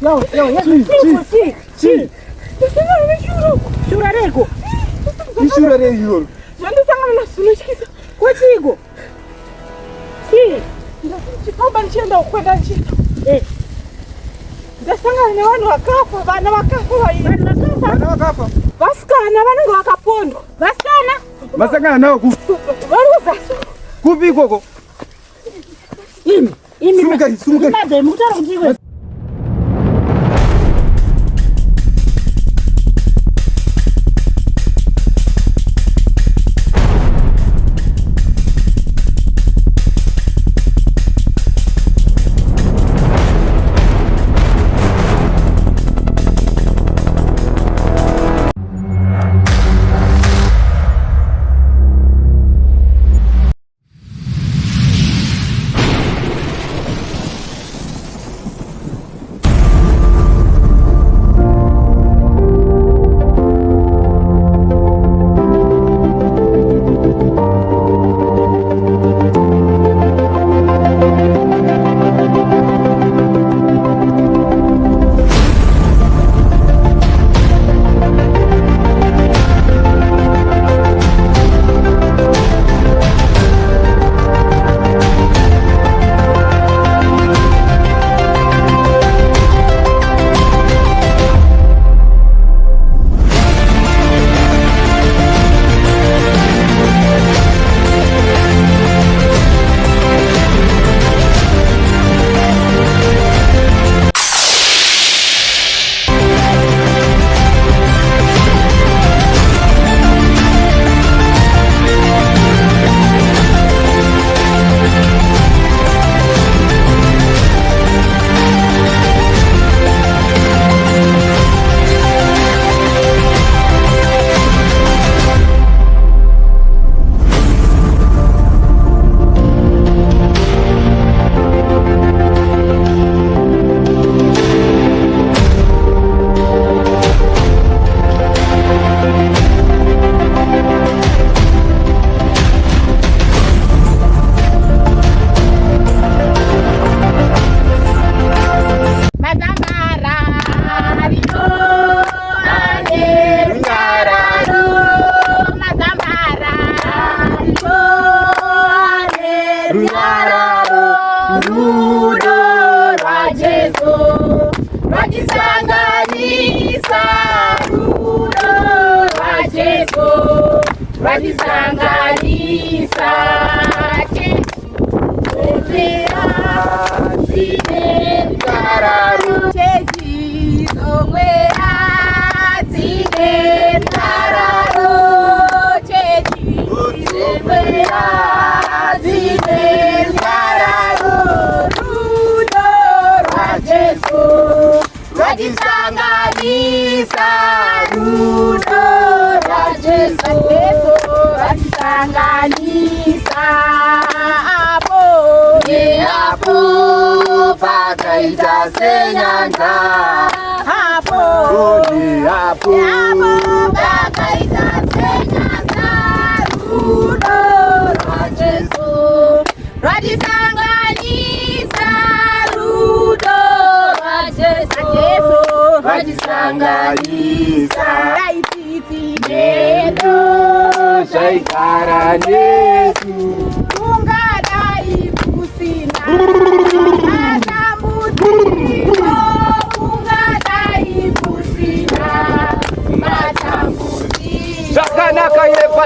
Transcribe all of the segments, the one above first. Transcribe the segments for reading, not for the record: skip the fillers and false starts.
Yo, ci. Shura rego. Ishura rego. Janda sanga na suno chikisa. Kwa chigo. Si. Chipamba nchenda kwenda nchito. Ndasanga ne vanhu vakafa, vana vakafa. Vasikana vanenge vakapondwa. Vasikana? Masangana nawo ku. Varuzaso. Kupi ikoko? Sumuka. Madhe mutara kuti iwe.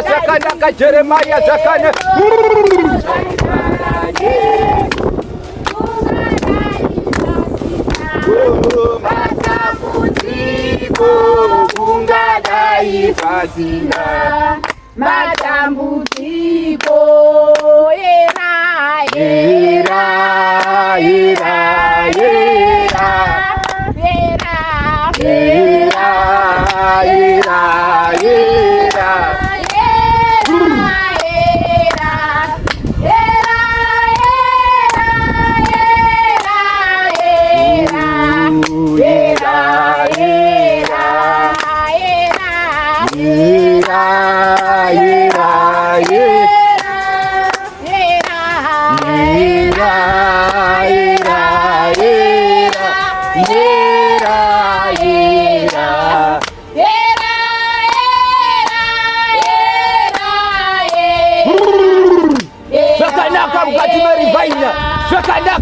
Zakanaka Jeremiah Zakane. Matambudziko era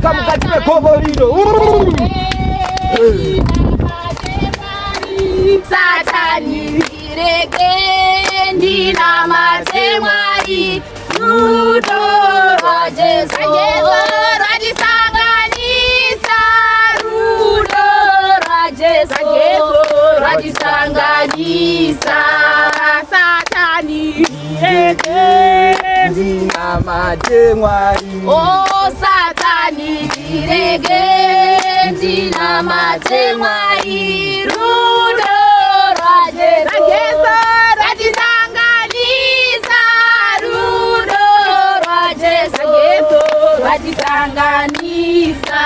chanaka mukati megomo rino. Satani rege ndinamate Mwari, rudo rwa Jesu rwatisanganisa, rudo rwa Jesu rwatisanganisa. Satani rege ndinamate Mwari, oh Satani rege ndinamate Mwari, rudo rwa Jesu rwatisanganisa, rudo rwa Jesu rwatisanganisa.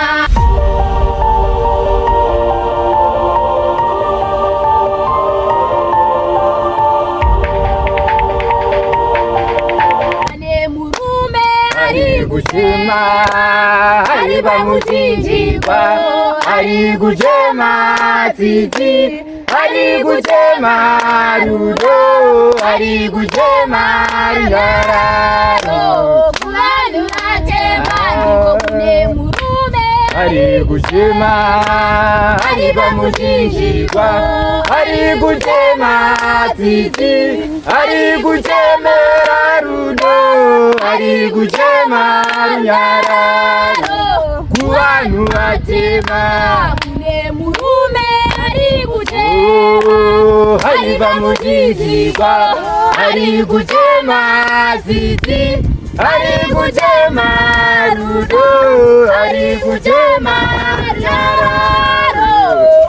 ari kuchema, ari pamuchinjikwa, ari kuchema tsitsi, ari kuchema rudo, ari kuchema runyararo. Kuvanhu vatema ndiko kune murume, ari kuchema, ari pamuchinjikwa, ari kuchema tsitsi, ari kuchemera rudo, ari kuchema runyararo. Kuvanhu vatema kune murume ari kuchema, ari pamuchinjikwa, ari kuchema tsitsi, ari kuchema rudo, ari kuchema runyararo.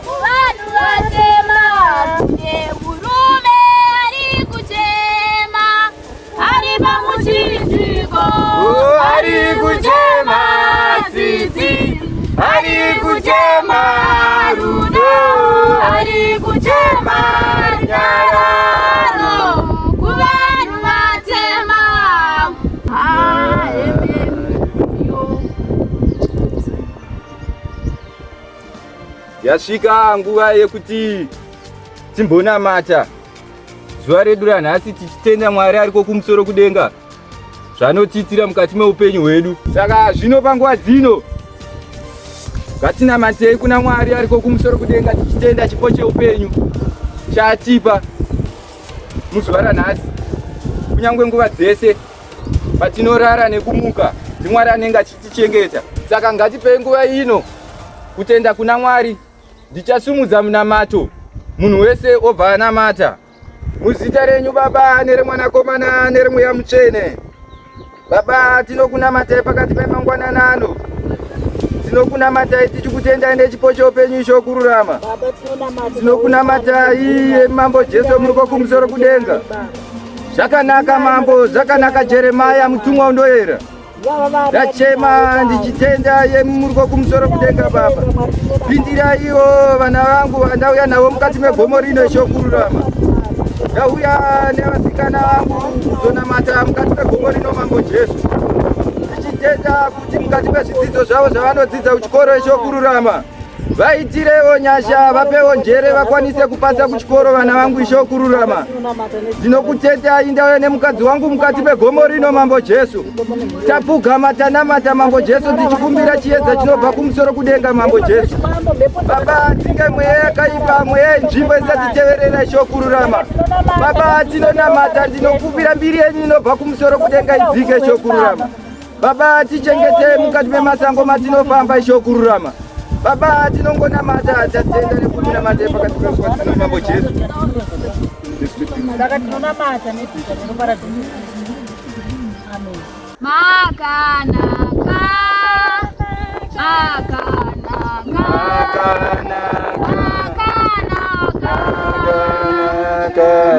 Kuvanhu vatema kune murume ari kuchema, ari pamuchinjikwa, ari kuchema tsitsi, ari kuchema rudo, ari kuchema runyararo. kuvanhu vatema. Yasvika nguva yekuti timbonamata. Zuva redu ranhasi tichitenda Mwari ariko kumusoro kudenga zvanotiitira mukati meupenyu hwedu. Saka zvino panguva dzino ngatinamatei kuna Mwari ariko kumusoro kudenga tichitenda chipo cheupenyu chaatipa muzuva ranhasi, kunyange nguva dzese patinorara nekumuka ndiMwari anenge achitichengeta. Saka ngatipei nguva ino kutenda kuna Mwari. Ndichasumudza munamato, munhu wese obva anamata. Muzita renyu Baba, neremwanakomana neremweya mutsvene. Baba, tinokunamatai pakati pemangwanana ano. Tinokunamatai tichikutendai nechipo cheupenyu chokururama. Tinokunamatai Mambo Jesu muriko kumusoro kudenga. Zvakanaka Mambo, zvakanaka Jeremia mutumwa unoyera. Ndachema ndichitenda yemuriko kumusoro kudenga Baba. Pindirayiwo vana vangu vandauya navo mukati megomo rino chokururama. Ndauya nevasikana vangu kuzonamata mukati megomo rino Mambo Jesu. Ndichitenda kuti mukati mezvidzidzo zvavo zvavanodzidza kuchikoro chokururama vaitirewo nyasha, vapewo njere vakwanise kupasa kuchikoro vana vangu chokururama. Ndinokutendai ndauya nemukadzi wangu mukati megomo rino Mambo Jesu. Tapfugama tanamata Mambo Jesu tichikumbira chiedza chinobva kumusoro kudenga Mambo Jesu. Baba, tinge mweya yakaipa, mweya yenzvimbo isatiteverera chokururama. Baba, tinonamata, ndinokumbira mbiri yenyu inobva kumusoro kudenga idzike chokururama. Baba, tichengete mukati memasango matinofamba chokururama. Baba, tinongonamata, tatenda nekumunamata pakati pekwatino Mambo Jesu. Saka tinonamata nezita rinobara Jesu. Amen. Makanaka,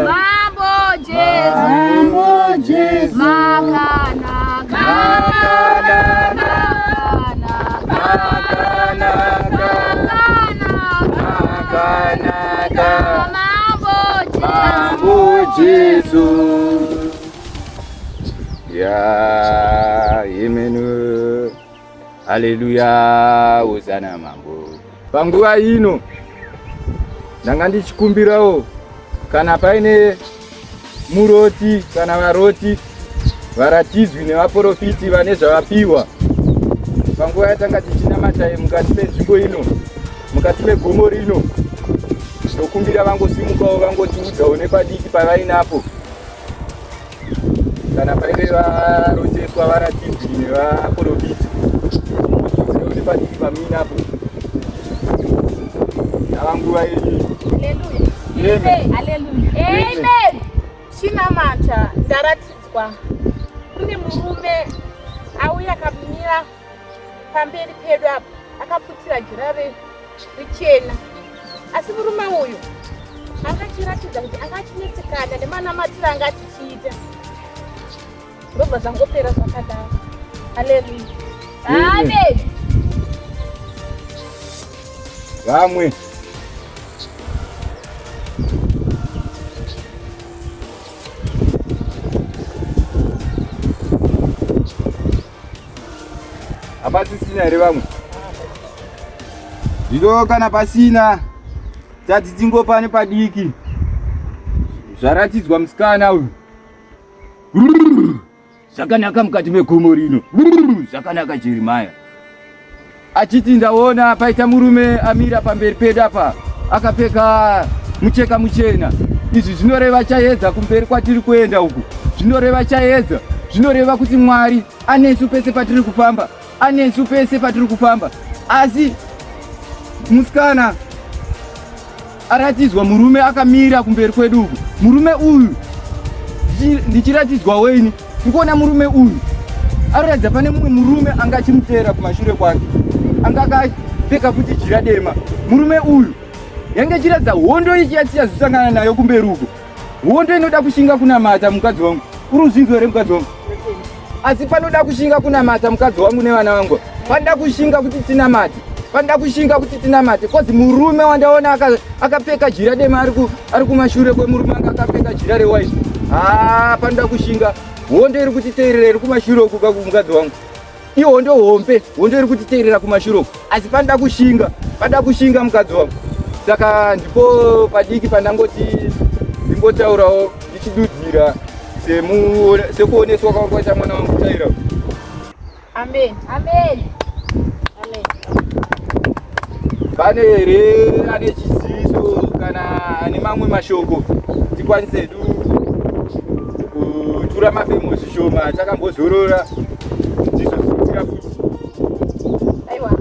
Mambo Jesu, Makanaka, Mambo Jesu. Ya, Amen. Haleluya, Hosana Mambo. Panguva ino ndanga ndichikumbirawo kana paine muroti kana varoti, varatidzwi nevaprofiti vane zvavapiwa panguva yatanga tichinamata mukati menzvimbo ino, mukati megomo rino, ndokumbira vangosimukawo vangotiudzawo nepadiki pavainapo kana painge varoteswa varatidzwi nevaprofiti tiudzewo nepadiki pamuinapo navanguva yenyu. Amen. Chinamata ndaratidzwa kune murume auya akamira pamberi pedu apa akaputira jira richena, asi murume uyu akachiratidza kuti akachinetsekana nemanamatiro anga tichiita. Ndobva zvangopera zvakadaro. Haleluya. Amen. Vamwe hapasisina here vamwe? Zvino kana pasina tati tingopane padiki zvaratidzwa musikana uyu. Zvakanaka mukati megomo rino, zvakanaka Jeremia achiti ndaona paita murume amira pamberi pedu apa akapfeka mucheka muchena. Izvi zvinoreva chaedza kumberi kwatiri kuenda uku, zvinoreva chaedza, zvinoreva kuti Mwari anesu pese patiri kufamba, anesu pese patiri kufamba. Asi musikana aratidzwa murume akamira kumberi kwedu uku. Murume uyu ndichiratidzwa weni, ndikuona murume uyu aratidza pane mumwe murume anga achimutevera kumashure kwake, anga akapfeka futi jira dema. Murume uyu yange chiratidza hondo ichi yatichazosangana nayo kumberi uku, hondo inoda kushinga kunamata mukadzi wangu. Uri uzvinzwa here mukadzi wangu? Asi panoda kushinga kunamata mukadzi wangu nevana vangu, panoda kushinga kuti tinamate, panoda kushinga kuti tinamate. Kozi murume wandaona akapfeka jira dema ari kumashure kwemurume anga akapfeka jira rewaiti. Panoda kushinga. Hondo iri kutiteerera iri kumashure uku mukadzi wangu. Ihondo hombe, hondo iri kutiteerera kumashure uku. Asi panoda kushinga mukadzi wangu. Saka ndipo padiki pandangoti ndingotaurawo ndichidudzira sekuoneswa kwakaita mwana wangu taira. Amen. Amen. Amen. Pane here ane chiziso kana ane mamwe mashoko tikwanise kutura mafemo zvishoma takambozorora tizozidzira futi? Aiwa.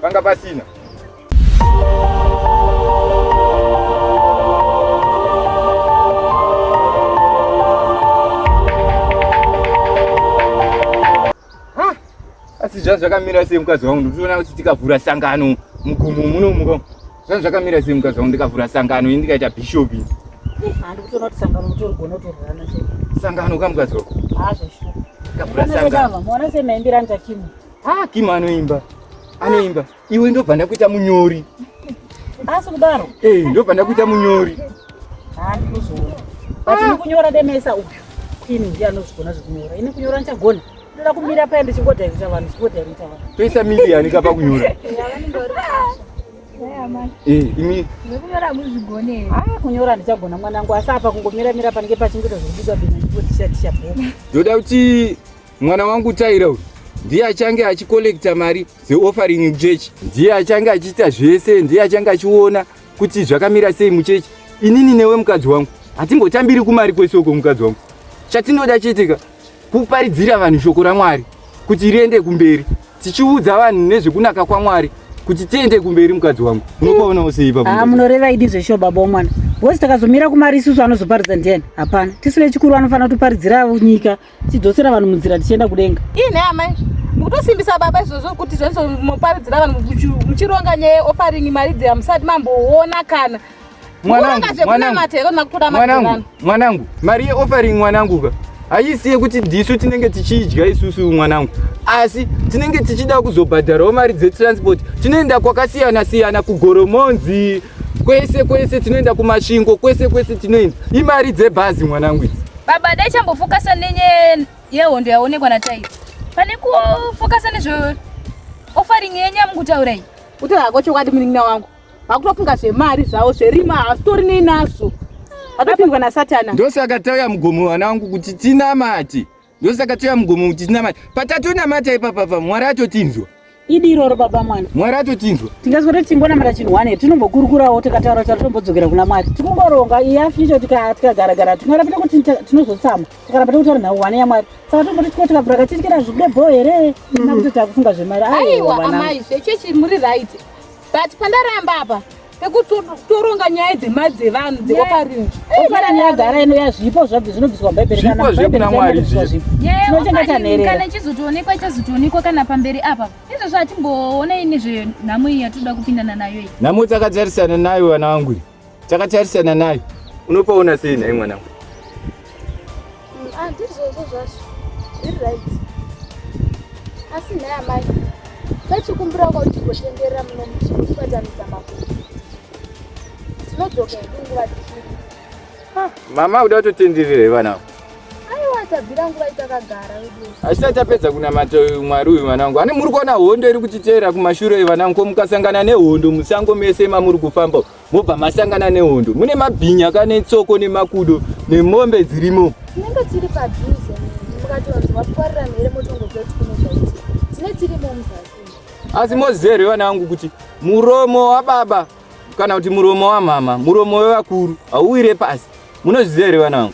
Panga pasina. Asi zvakamira sei mukadzi wangu? Ndinoona kuti tikavhura sangano mugomo muno zvakamira sei mukadzi wangu? Ndikavhura sangano indikaita bishopi. Handikutoona kuti sangano mutorigona kutororana sei. Sangano kamukadzi wangu? Zveshuwa. Ndikavhura sangano. Mwana semaimbira anja Kimu. Kimu anoimba. Iwe ndobva ndakuita munyori. Asi kudaro? Ndobva ndakuita munyori. Handikuzoona. Bati ndikunyora demesa uyu. Kimu ndiye anozvigona zvekunyora. Ini kunyora ndichagona. Ndoda kumira paya ndichingodhairita vanhu, ndichingodhairita vanhu. Toisa milioni kapa kunyora. Imi Ndikunyora muzvigone. Kunyora ndichagona mwanangu, asi apa kungomira panenge pachingoita zvokubuda bhina ndikotisha bhuku. ndoda kuti mwana wangu Taira ndiye achange achikolekta mari dzeoffering muchechi, ndiye achange achiita zvese, ndiye achange achiona kuti zvakamira sei muchechi. Inini newe mukadzi wangu hatimbotambiri kumari kwesoko mukadzi wangu. Chatinoda chitika kuparidzira vanhu shoko raMwari kuti riende kumberi, tichiudza vanhu nezvekunaka kwaMwari kuti tiende kumberi mukadzi wangu. Unopaonawo sei papo? Munoreva idi zvesho baba womwana. Bosi takazomira kumari isusu anozoparidza ndiani? Hapana. Tisire chikuru anofanira kutoparidzira nyika, tidzosera vanhu munzira tichienda kudenga. Ine amai, mukutosimbisa baba izvozvo kuti zvozomuparidzira vanhu muchironga neoffering mari dzemusati mamboona kana. Mwanangu, mari yeoffering mwanangu haisiye kuti ndisu tinenge tichidya isusu mwanangu, asi tinenge tichida kuzobhadharawo mari dzetransport. Tinoenda kwakasiyana siyana, kugoromonzi, kwese tinoenda kumasvingo, kwese tinoenda. Imari dzebhazi mwanangu idzi. Baba dai chambofokasa nenye yehondo yaonekwa naTaira. Pane kufokasa nezve offering yenyamukutaura iyi. Kuti hako chokwadi munin'ina wangu. Vakutofunga zvemari zvavo zverima hasitori neinazo. Vatopindwa naSatana. Ndosaka tauya mugomo wanangu kuti tinamate. Ndosaka toya mugomo kuti tinamata. Patatonamata ipapa Mwari atotinzwa. Idiroro baba mwana. Mwari atotinzwa. Tingazore timbonamata chinhu wane tinombokurukurawo tikataura kuti tombodzokera kuna Mwari. Tikungoronga iyaficho tikagara tinorapita kuti tinozotsama. Tikarapita kuti nawo wane ya Mwari. Saka tomboti tikavhura katityira zvibebo here nakuti takufunga zvemari. Aiwa amai zvechechi muri right. But pandaramba apa toronga nyaya dzemari dzevanhu dzeofaringi. Ofaringi yagara ino yazvipo zvabvi zvinobviswa bhaibheri kana Bhaibheri Mwari zvipo. Tinochengetera nherera. Kana chizotoonekwa kana pamberi apa. Izvo zvatimboona ine zvenhamo iyi yatoda kupindana nayo iyi. Nhamo takatarisana nayo vana vangu. Takatarisana nayo. Unopaona sei nhai mwana wangu? Ndizvozvo zvazvo. Zviri right. Asi nhai amai. Tachikumbira kuti tigotenderera muno muchikuswatanidza makuru. Tinodzoka nguva tichiri. Mama uda kutotenderera vana vangu. Aiwa tabvira nguva itakagara wedu. Asati tapedza kunamata Mwari uyu vana vangu. Ane muri kuona hondo iri kutiteera kumashure vana vangu. Mukasangana nehondo musango mese mamuri kufamba. Mobva masangana nehondo. Mune mabhinya kane tsoko nemakudo nemombe dzirimo. Tinenge tiri padhuze mukatonzwa kwarira mhere motongoziva kuti kune zvaitika. Tine tiri mumuzasi. Asi mozere vana vangu kuti muromo wababa kana kuti muromo wamama, muromo wevakuru hauwire pasi. Munozviziva here vana vangu?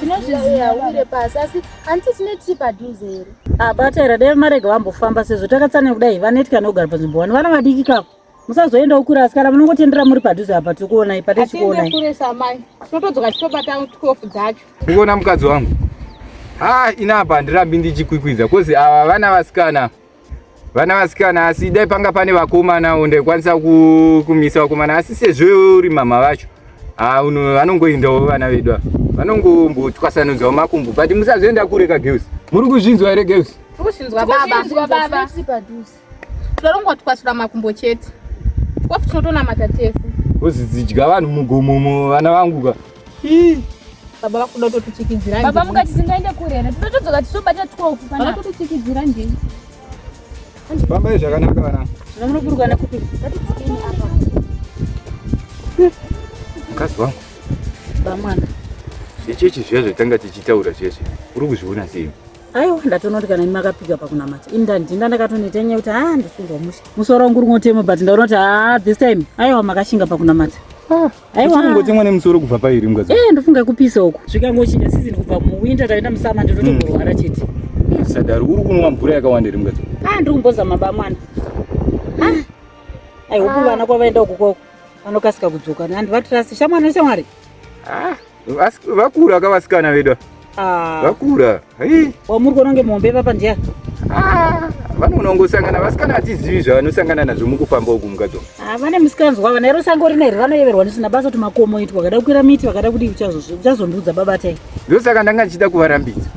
Tinozviziva hauwire pasi asi handiti tine tiri padhuze here. Bataira dai marega vambofamba sezvo takatsane kudai vanetika nogara panzvimbo wani vana vadiki kako. Musazoendawo kure asi kana munongotendera muri padhuze apa tikuonai patechikuonai. Atiende kuresa amai. Tinotodzoka tichobata 12 dzacho. Kuona mukadzi wangu. Inapa handirambi ndichikwikwidza kozi ava vana vasikana. Vana vasikana asi dai panga pane vakomana ndekwanisa kumisa vakomana asi sezvo uri mama vacho. Vanongoendawo vana vedu. Vanongombotwasanudzawo makumbo. But musazoenda kure kaGeusi. Muri kuzvinzwa here Geusi? Tikushinzwa baba. Tiri padhuze. Tinongotwasura makumbo chete. Kofu tinotonamata tefu. Kozi dzidya vanhu mugomo vana vangu ka. Baba vakuda kutotichikidzira. Baba mukati tingaende kure here. Tinotodzoka tichobata 12 pana kutotichikidzira nje. Fambai zvakanaka vana. Zvinomurukuruka nekupi? Ngatidzikeni apa. Mukadzi wangu. Bamwana. Zvechechi zviya zvatanga tichitaura zveshe. Uri kuzviona sei? Aiwa ndatonoti kana imi makapika pakunamata. Ndinda ndakatoneta nyaya kuti ndisinzwa musha. Musoro wangu uri ngotema but ndaona kuti this time aiwa makashinga pakunamata. Aiwa ngoti mwana musoro kubva pairi mukadzi. Ndofunga kupisa uko. Zvikangochinja season kubva muwinter taenda musama ndotongorwara chete. Sadari uri kunwa mvura yakawanda iri mukadzi. Ndiri kumbozama bamwana. Aiwa vana kwavaenda uko vanokasika kudzoka. Handivatrasi shamwari. Vakura akavasikana vedu. Vakura. Wamuri kuononge mombe papa ndiya. Vanongosangana vasikana hatizivi zvavanosangana nazvo mukufamba uku mukadzi. Vane musikanzwa vana ero sango rineri vanoyeverwa nisina basa kuti makomo itwa vakada kukwira miti vakada kudi uchazondudza baba tai. Ndosaka ndanga ndichida kuvarambidza.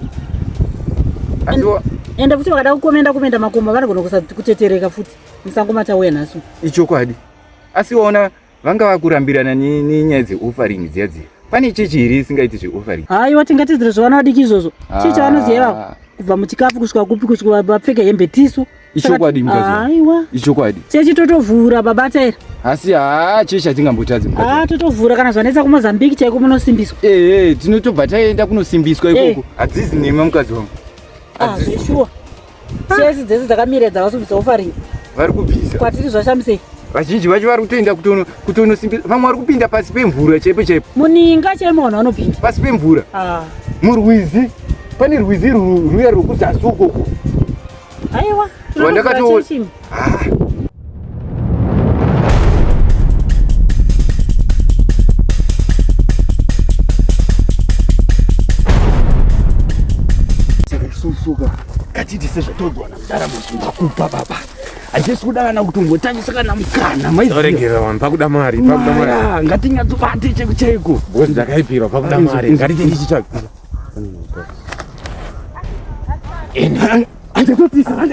Ende futi vakada kumenda makomo vanogona kutetereka futi. Musango matauya naso. Ichokwadi. Asi waona vanga vakurambirana nenyaya dzeofaringi dziya dziya. Pane chechi here isingaiti zveofaringi? Haiwa tingatizire zvavana vadiki izvozvo. Chechi vanoziva kubva muchikafu kusvika kupi kusvika vapfeke hembe tisu. Ichokwadi mukadzi. Aiwa. Ichokwadi. Chechi totovhura baba taira. Asi chechi hatingambotadzi mukadzi. Totovhura kana zvanetsa kuMozambique chaiko munosimbiswa. Tinotobva taenda kunosimbiswa ikoko. Hadzizi nema mukadzi wangu. Sure. Chesi dzese dzakamira dzavasumbisa ofaringi. Vari kupisa. Kwatiri zvashamisei. Vazhinji vacho vari kutoenda kutonosimbisa. Vamwe vari kupinda pasi pemvura chaipo. Muninga chaimo vanhu vanopinda. Pasi pemvura. Murwizi. Pane rwizi ruya rwekuzasi ukoko. Aiwa. Wandakatoona. Suka katiti sezvatodwa namudaramo zvingakupa baba handisi kudana kuti ungotangisa kana mukana mairegera vanhu pakuda mari ngatinyadzobate chaiko bosi ndakaipirwa pakuda mari ngatiti ndichitsvaga anditotisa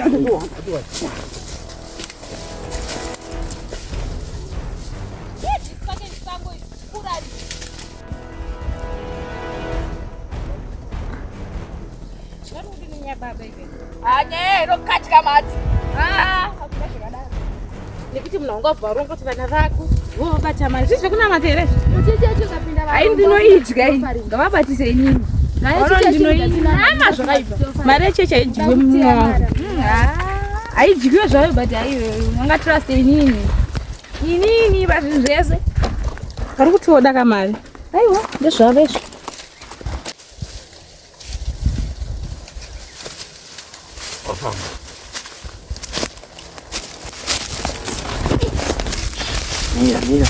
nekuti munhu ungabva rongoti vana vako vobata mari zvizvo kunamata here Muchechecho kapinda ndinoidya ngavabatise inini Mari yachecha idyiwe mumwangu. Haidyiwe zvayo but haiyo ungatrust inini pazvinhu zvese. Kari kutiwoda kamari. Aiwa ndezvavo izvo. Mira.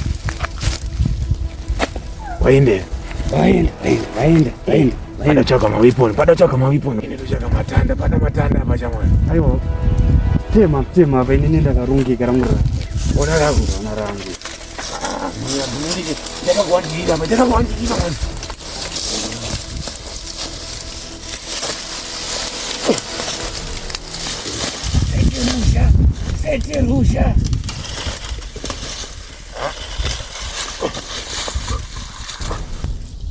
Waende. Pada choka mawiponi. Ndochaka matanda, pada matanda pachamwana. Aiwa. Tema vainini ndakarungika ramurira. Ona rangu. Ndakakuandikira mwana. Sete rusha.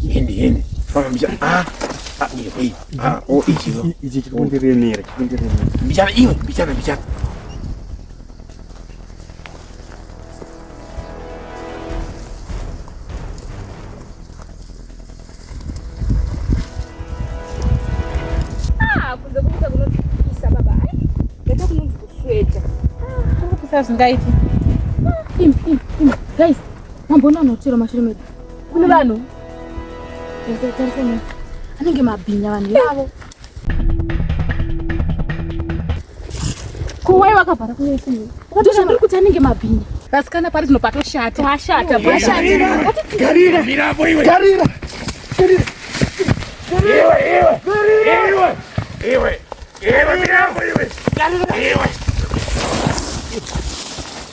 Hindi. Fama mbichana. Ichi chikundiremera. Mbichana iwe, mbichana. Kunze kuita kunotipisa baba. Ndeta kunonzi kusweta. Kupisa zvingaiti. Guys, mambona unotira mashure medu. Kune vanhu. Tarisana. Anenge mabhinya vanhu yavo. Kuwai wakabhara kuwese. Ndozvandiri kuti anenge mabhinya. Vasikana pari zvinopatoshata. Washata. Garira. Mirapo iwe. Garira. Iwe, mirapo iwe.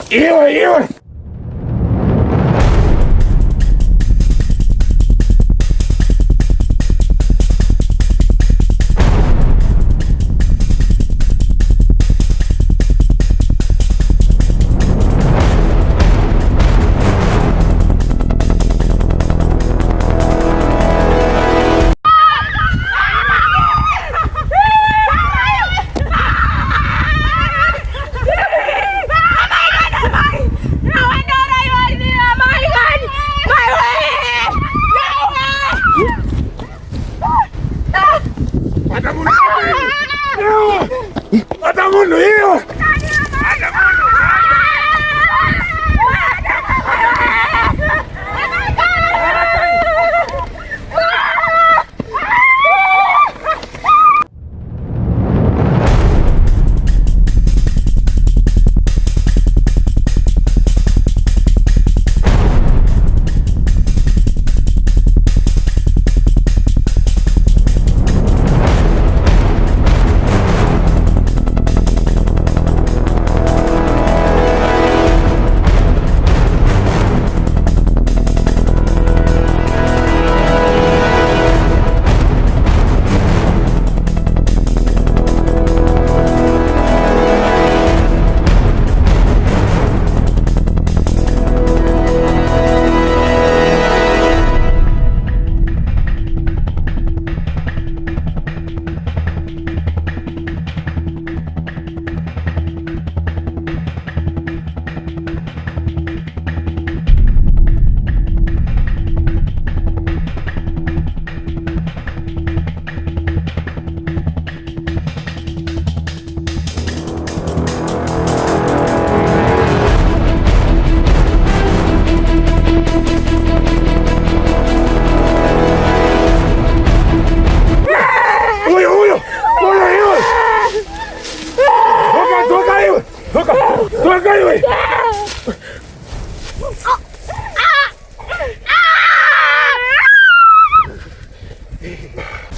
Iwe. Atamundo iwe.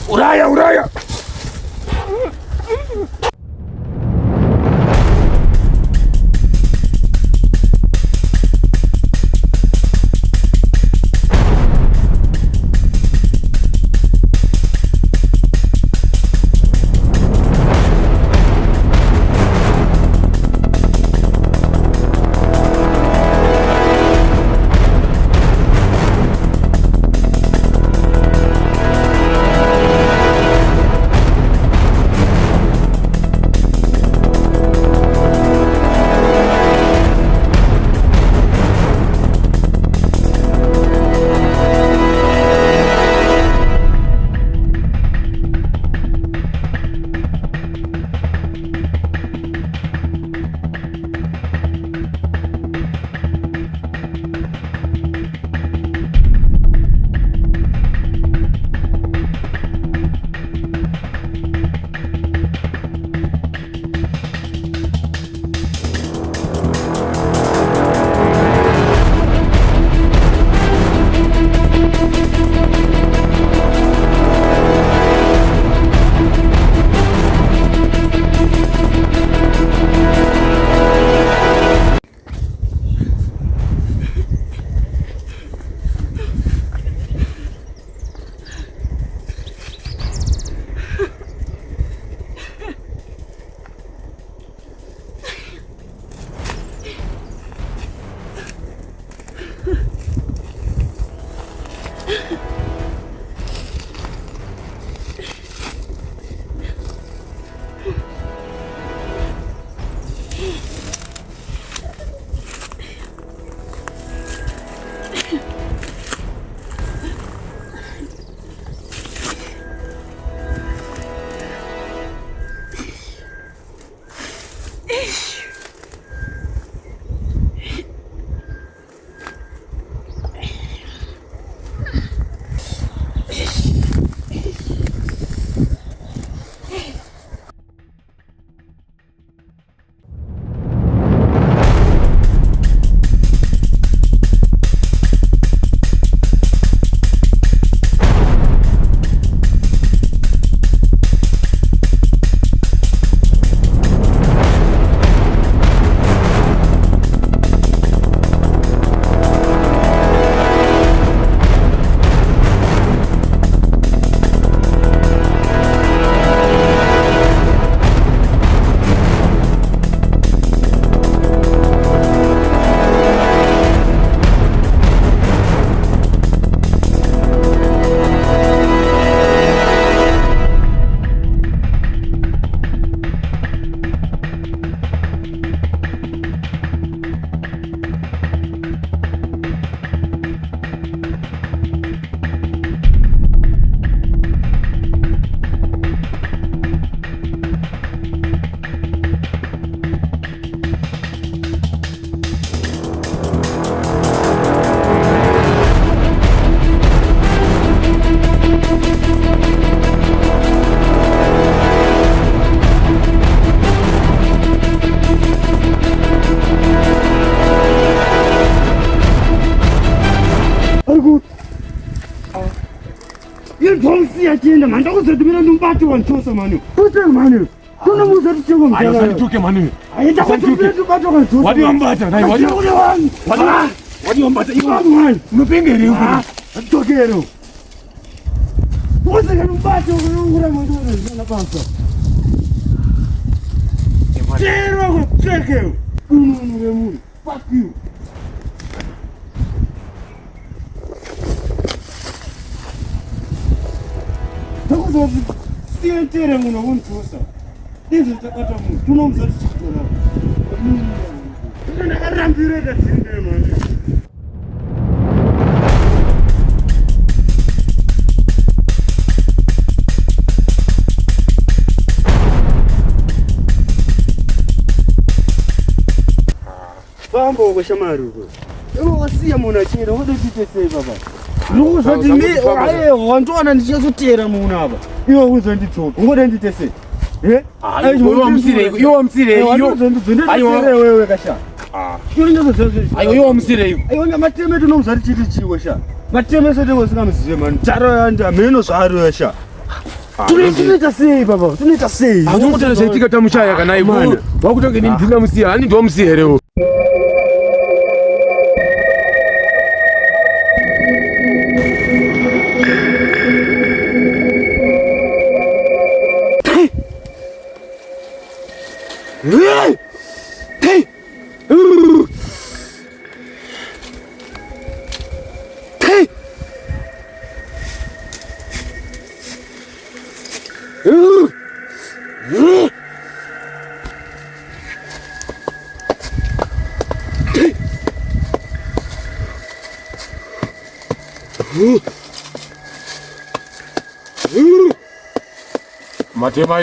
Uraya. Ndonsiya chenda manda kuzotumira ndumbato wanchosa mani. Puse mani. Kuna muza tichoko mjala. Ayo sanituke mani. Aita kutumira ndumbato wanchosa. Wadi wambata nayi wadi. Wadi wambata iwa mani. Mupengere huko. Tokero. Puse ndumbato ngura mandoro na pasa. Zero cheke. Umu. Fuck you. Takuzo sientere muno kuntusa. Izo takata mu. Tunomzati chikora. Ndakarambire datinde manje. Fambo kwa shamaruko. Wasiya muna chero wode titese baba. Nukuzoti mi aye wantwana ndichazotera muna aba. Iwe uzonditsoka. Ngode nditese. Iwo msire iyo. Ayo wewe kasha. Yuri ndozo zozo. Ayo iwo msire iyo. Ayo ngamateme tunomzati chiti chiwe sha. Mateme sete wasingamzive man. Taro yanda meno zvaro yasha. Tunoita sei baba? Tunoita sei? Akutotera zvaitika tamushaya kana ivo. Wakutonge ni ndinga musiya, ani ndo musiyerewo.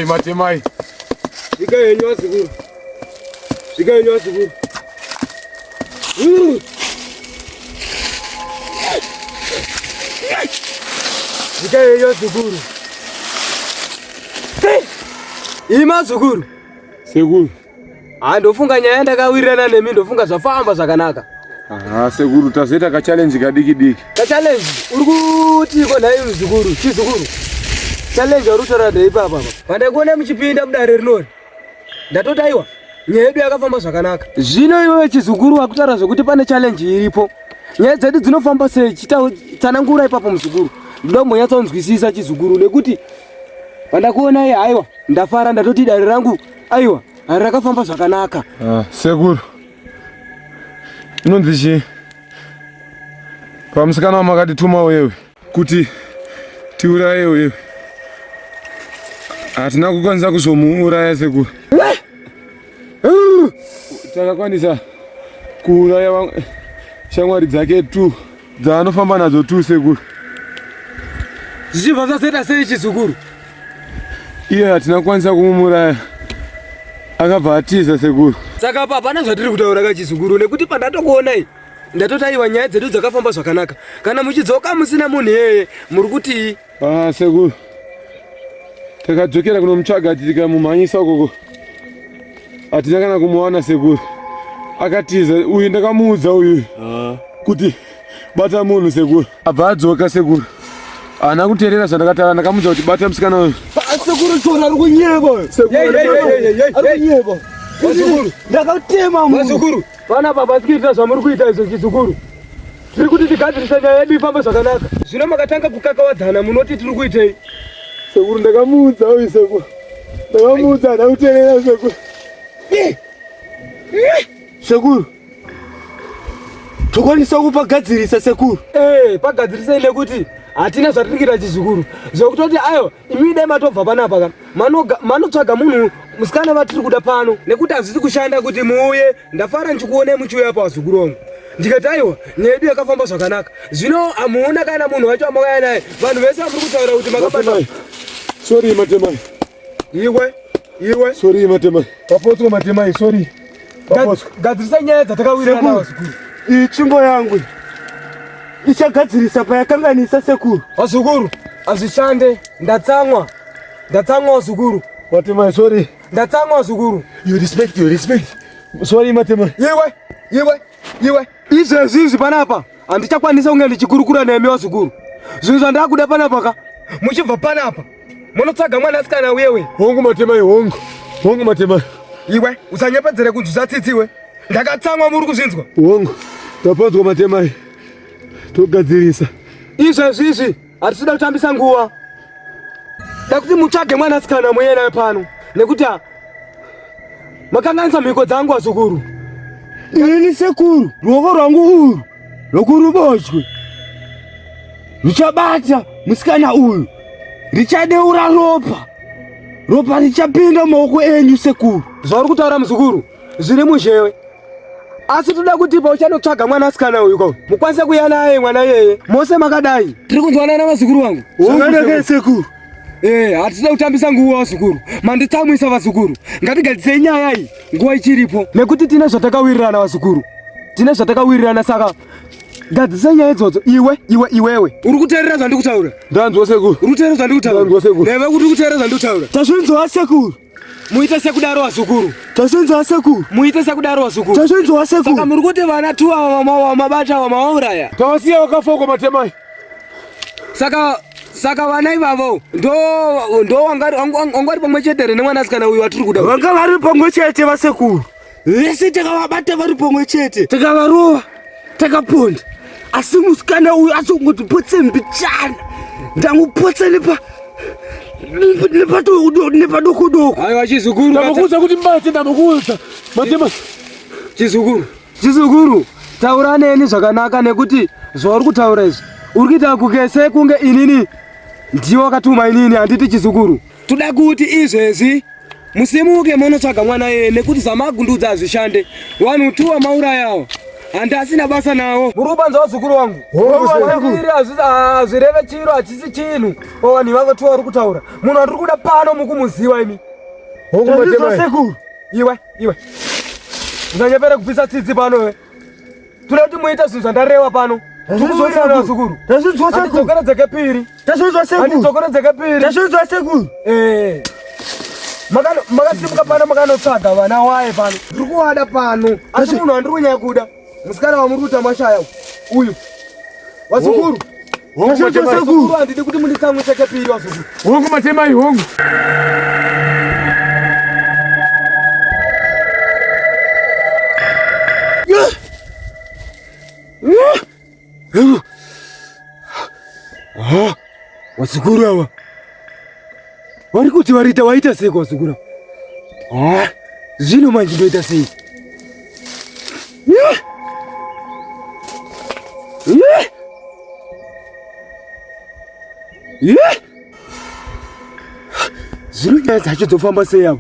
Matemai. Shika yenyu asikuru. Shika yenyu asikuru. Ima zukuru. Sekuru. Ndofunga nyaya ndakawirirana nemi ndofunga zvafamba zvakanaka. Sekuru tazoita ka challenge kadiki. Ka challenge uri kuti ko nayi muzukuru, chizukuru. Challenge uri kutora ndei papa. Pandakona muchipinda mudare rinori. Ndatoti aiwa nyaya yedu yakafamba zvakanaka. Zvino iwe chizukuru wakutaura zvokuti pane challenge iripo. Nyaya dzedu dzinofamba sei tsanangura ipapo muzukuru. Ndoda kunyatsanzwisisa chizukuru nekuti pandakuona iye aiwa ndafara ndatoti dare rangu aiwa rakafamba zvakanaka. Sekuru. Inonzi chi? Pamusikana wamakatituma wewe kuti tiuraye wewe. Hatina kukwanisa kuzomuuraya sekuru. Takakwanisa kuuraya shamwari dzake tu dzaanofamba nadzo tu sekuru. Zvichibva zvazoita sei chizukuru? Iye hatina kukwanisa kumuraya. Akabva atiza sekuru. Saka papana zvatiri kutaura kachizukuru nekuti pandatokuonai ndatoti aiwa nyaya dzedu dzakafamba zvakanaka. Kana muchidzoka musina munhu yeye muri kuti sekuru. Takadzokera kunomutsvaga tikamumhanyisa ukoko. Hatina kana kumuwana sekuru. Akatiza uyu ndakamuudza uyu kuti bata munhu sekuru. Abva adzoka sekuru. Haana kuteerera zvandakataura ndakamuudza kuti bata musikana uyu. Sekuru chona ari kunyeva. Ari kunyeva. Mazukuru ndakatema munhu. Mazukuru pana baba sikita zvamuri kuita izvo chizukuru. Tiri kuti tigadzirise nyaya yedu ifambe zvakanaka. Zvino makatanga kukakawadzana munoti tiri kuitei? Sekuru ndakamuudza uyu sekuru. Ndakamuudza haana kuteerera sekuru. Sekuru tokwanisa kupagadzirisa sekuru. Pagadzirisei nekuti hatina zvatiri kuita chizukuru. Zvokutoti ayo imi dai matobva panapa ka manotsvaga munhu musikana vatiri kuda pano nekuti hazvisi kushanda kuti muuye ndafara ndichikuonai muchiuya pazukuru wangu. Ndikati aiwa nyaya yedu yakafamba zvakanaka. Zvino hamuona kana munhu wacho amakauya naye vanhu vese vamuri kutaura kuti makabata. Sorry Matemai. Iwe sorry Matemai. Papotswa Matemai sorry. Papotswa. Gadzirisa nyaya dzatakawira nawo zukuru. Ichimbo yangu ichagadzirisa payakanganisa sekuru. Wazukuru azvishande ndatsamwa zukuru. Matemai sorry. Ndatsamwa zukuru. You respect. Sorry Matemai. Iwe izvezvi panapa handichakwanisa kunge ndichikurukura nemi wazukuru. Zvinhu zvandakuda panapa ka muchibva panapa munotsvaga mwana asikana wewe. Hongu Matemai, hongu Matemai. Iwe usanyepedzere kunzvisa tsitsiwe. Ndakatsamwa muri kuzvinzwa. Hongu tapanzwa Matemai, togadzirisa izvezvizvi hatisida kutambisa nguva. Da kuti mutsvage mwana asikana muye naye pano nekuti makanganisa mhiko dzangu azukuru. ini sekuru ruoko rwangu urwu rwokuruboshwe ruchabata musikana uyu, richadeura ropa richapinda maoko enyu sekuru. Zvauri kutaura muzukuru zviri muzhewe, asi toda kuti pauchanotsvaga mwana asikana uyu ko mukwanise kuya naye mwana yeye mose makadai. Tiri kunzwana navazukuru vangu. Zvakanaka sekuru. Hatisida kutambisa nguva vazukuru, manditsamwisa vazukuru. Ngatigadzisei nyaya iyi nguva ichiripo, nekuti tine zvatakawirirana vazukuru, tine zvatakawirirana. Saka gadzisei nyaya idzodzo. Iwewe uri kuteerera zvandiri kutaura? Ndanzwa sekuru. Uri kuteerera zvandiri kutaura? Ndanzwa sekuru. Neve kuti uri kuteerera zvandiri kutaura? Tazvinzwa sekuru. Muite sekudaro vazukuru. Tazvinzwa sekuru. Muite sekudaro vazukuru. Tazvinzwa sekuru. Saka muri kuti vana tu vamabata vamauraya. Tawasiya wakafoko Matemai. Saka vana ivavo ndo wangari pamwe chete nemwana asikana uyu watiri kuda. Vanga vari pamwe chete vasekuru. Vese takavabata vari pamwe chete. Takavarova, takaponda. Asi musikana uyu asongotipotse mbichana. Ndamupotsa nepadoko. Aiwa chizukuru. Ndamukuudza kuti mbate ndamukuudza. Matemai. Chizukuru, taura neni zvakanaka nekuti zvauri kutaura izvi uri kuita kukese kunge inini ndiwo wakatuma inini, handiti chizukuru. Toda kuti izvezvi musimuke munotsvaga mwana yeye nekuti zamagundudza hazvishande. Vanhu tu vamaurayawo handasina basa nawo. Muri kupanza vazukuru vangu. Hazvireve chiro, hachisi chinhu. Vanhu ivavo tu vari kutaura. Munhu andiri kuda pano mukumuziva imi. Sekuru. Iwe usanyepere kupisa tsitsi pano we. Toda kuti muite zvinhu zvandareva pano. Handidzokeredzeke piri. Makasimuka pano makanotsvaga vana waye pano. Ndiri kuvada pano. Asi munhu handiri kunyanya kuda. Musikana wamuri kuita mashaya uyu. Vazukuru. Sekuru handidi kuti munditsamwiseke piri vazukuru. Hongu Matemai, hongu. Vazukuru ava vari kuti waita sei vazukuru ava? Zvino manje ndoita sei? Zvino nyaya dzacho dzofamba sei ava?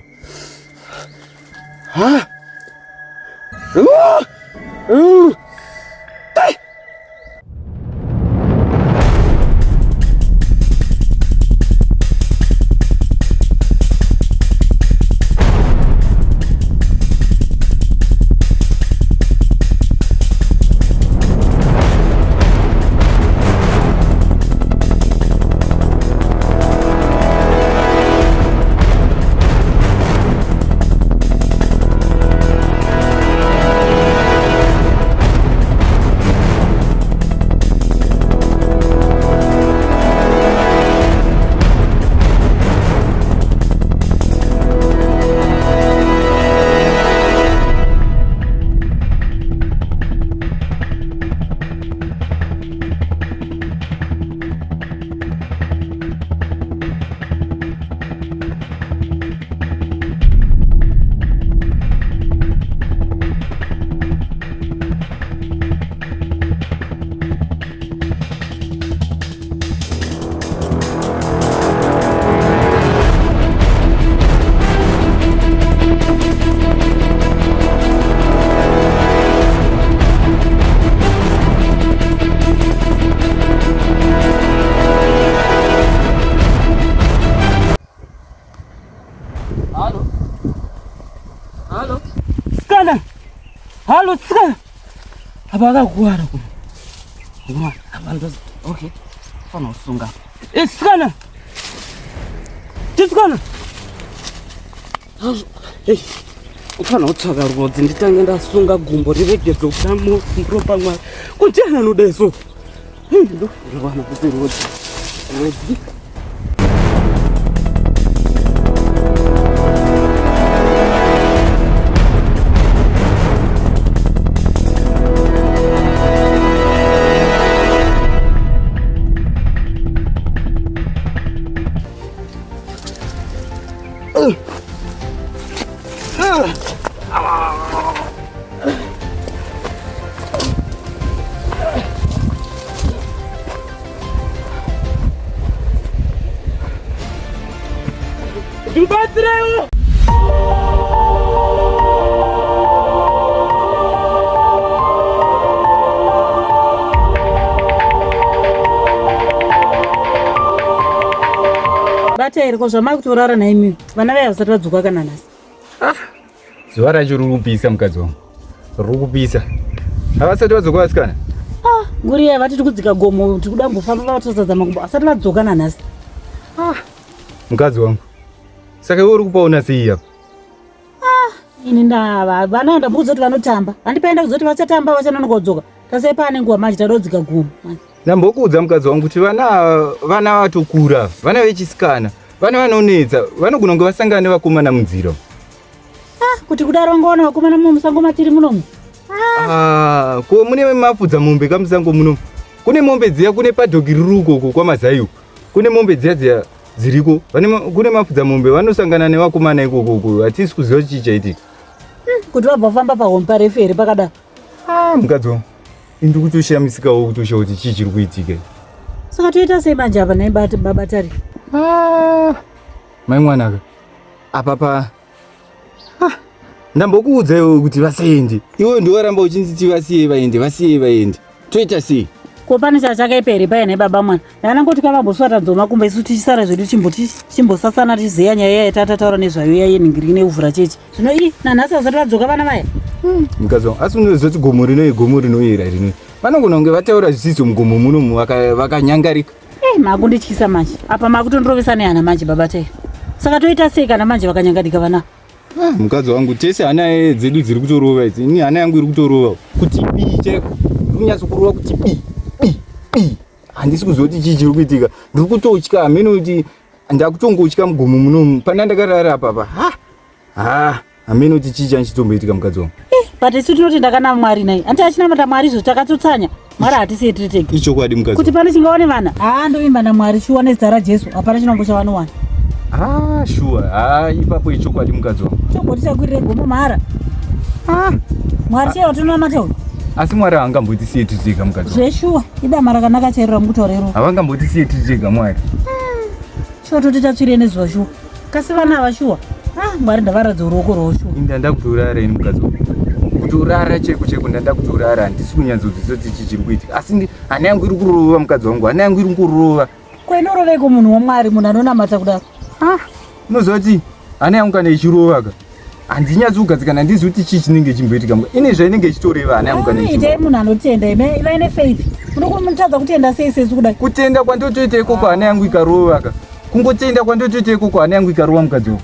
Halo, sikana. Abakakuwara kuno. Ngoma, abantu. Okay. Fana usunga. Sikana. Sikana. Ufana utsvaga rwodzi nditange ndasunga gumbo riregedze kutamo ndropa mwa. Kuti ana nodeso. Ndo rwana kuti rwodzi. Batsiraiwo! Batairi ko zvamari kutorara naimi vana vaya vasati vadzoka kana nhasi. Zuva racho riri kupisa mukadzi wangu. Riri kupisa. Havasati vadzoka vasikana? Nguriya vati tikudzika gomo tikuda mbofamba vatosadza makumbo asati vadzoka nanhasi. Mukadzi wangu. Saka iwe uri kupaona sei apa? Ini ndava vana ndamboudza kuti vanotamba. Handipaenda kuzoti vachatamba vachanonoka kudzoka. Tasai pane nguva manje tadodzika gomo. Ndambokuudza mukadzi wangu kuti vana vatokura, vana vechisikana, vana vanonetsa, vanogona kunge vasangana nevakomana munzira. Kuti kudaro ngoona vakomana musango matiri munomu. Ko mune mafudza mombe kamusango munomu. Kune mombe dziya, kune padhogi riri ukoko kwamazaiyo. Kune mombe dziya dziriko. Kune mafudza mombe vanosangana nevakomana ikoko. Hatisi kuziva kuti chichaitika. Kuti vabva famba pahomwe parefu here pakadaro. Mukadzi wangu. Indi kutoshamisikawo kutoshawo kuti chii chiri kuitika. Saka toita sei manje apa nai babatari? Mai mwanaka. Apa ndambokuudza iwe kuti vasaende. Iwe ndowaramba uchinditi vasiye vaende. Toita sei? Ko pane chachakaipa here paya nebaba mwana. Ndanangoti kamamboswata nzoma kumba isu tichisara zvedu chimbosasana tiziya nyaya yatataura nezvayo yayeningiri neuvhura chechi. Zvino nanhasi vasati vadzoka vana vaya. Mukadzi wangu, asi unozoti gomo rinoyera rinoi. Vanogona kunge vataura zvisizvo mugomo munomu vakanyangarika. Makundityisa manje. Apa makutondirovesa nehana manje babatai. Saka toita sei kana manje vakanyangarika vana? Mukadzi wangu, tese hana dzedu dziri kutorova idzi. Ini hana yangu iri kutorova. Kuti bii chaiko. Kunyatsokurova kuti bii. Handisi kuzoti chii chiri kuitika. Ndiri kutotya hamene kuti ndakutongotya mugomo munomu. Pana ndakarara apa. Hamene kuti chii chanchitomboitika mukadzi wangu. But isu tinoti ndakana Mwari nai. Anti achinamata Mwari izvo takatotsanya. Mwari hatisei tiriteke. Ichokwadi mukadzi. Kuti pane chingaone vana. Ndoimba naMwari shuwa nezita raJesu. Hapana chinongo chavanowana. Shuwa. Ipapo ichokwadi mukadzi wangu. Chongoti chakwirire gomo mahara. Mwari chaiwo tinonamata uyu. Asi Mwari haangambotisiye tichega mukadzi wangu. Zveshuwa. Idama rakanaka chairira mukutaurero. Havangambotisiye tichega Mwari. Chototi tatsvire nezuva shuwa. Kasi vana ava shuwa. Mwari ndavaradza ruoko rwavo shuwa. Ndanda kutorara ini mukadzi wangu. Kutorara cheko ndanda kutorara. Handisi kunyanzozviziva kuti chii chiri kuitika. Asi hana yangu iri kurova mukadzi wangu. Hana yangu iri kurova. Kwainoroveko munhu waMwari, munhu anonamata kudaro. Unoziva kuti hana yangu kana ichirovaka. Handinyatsi kugadzikana handizivi kuti chii chinenge chimboitika. Ine zvainenge ichitoreva hana yangu kana ichirovaka. Itai munhu anotenda ivaine faith. Unokumutadza kutenda sei sesu kudai. Kutenda kwandotoita ikoko hana yangu ikarovaka. Kungotenda kwandotoita ikoko hana yangu ikarova mukadzi wangu.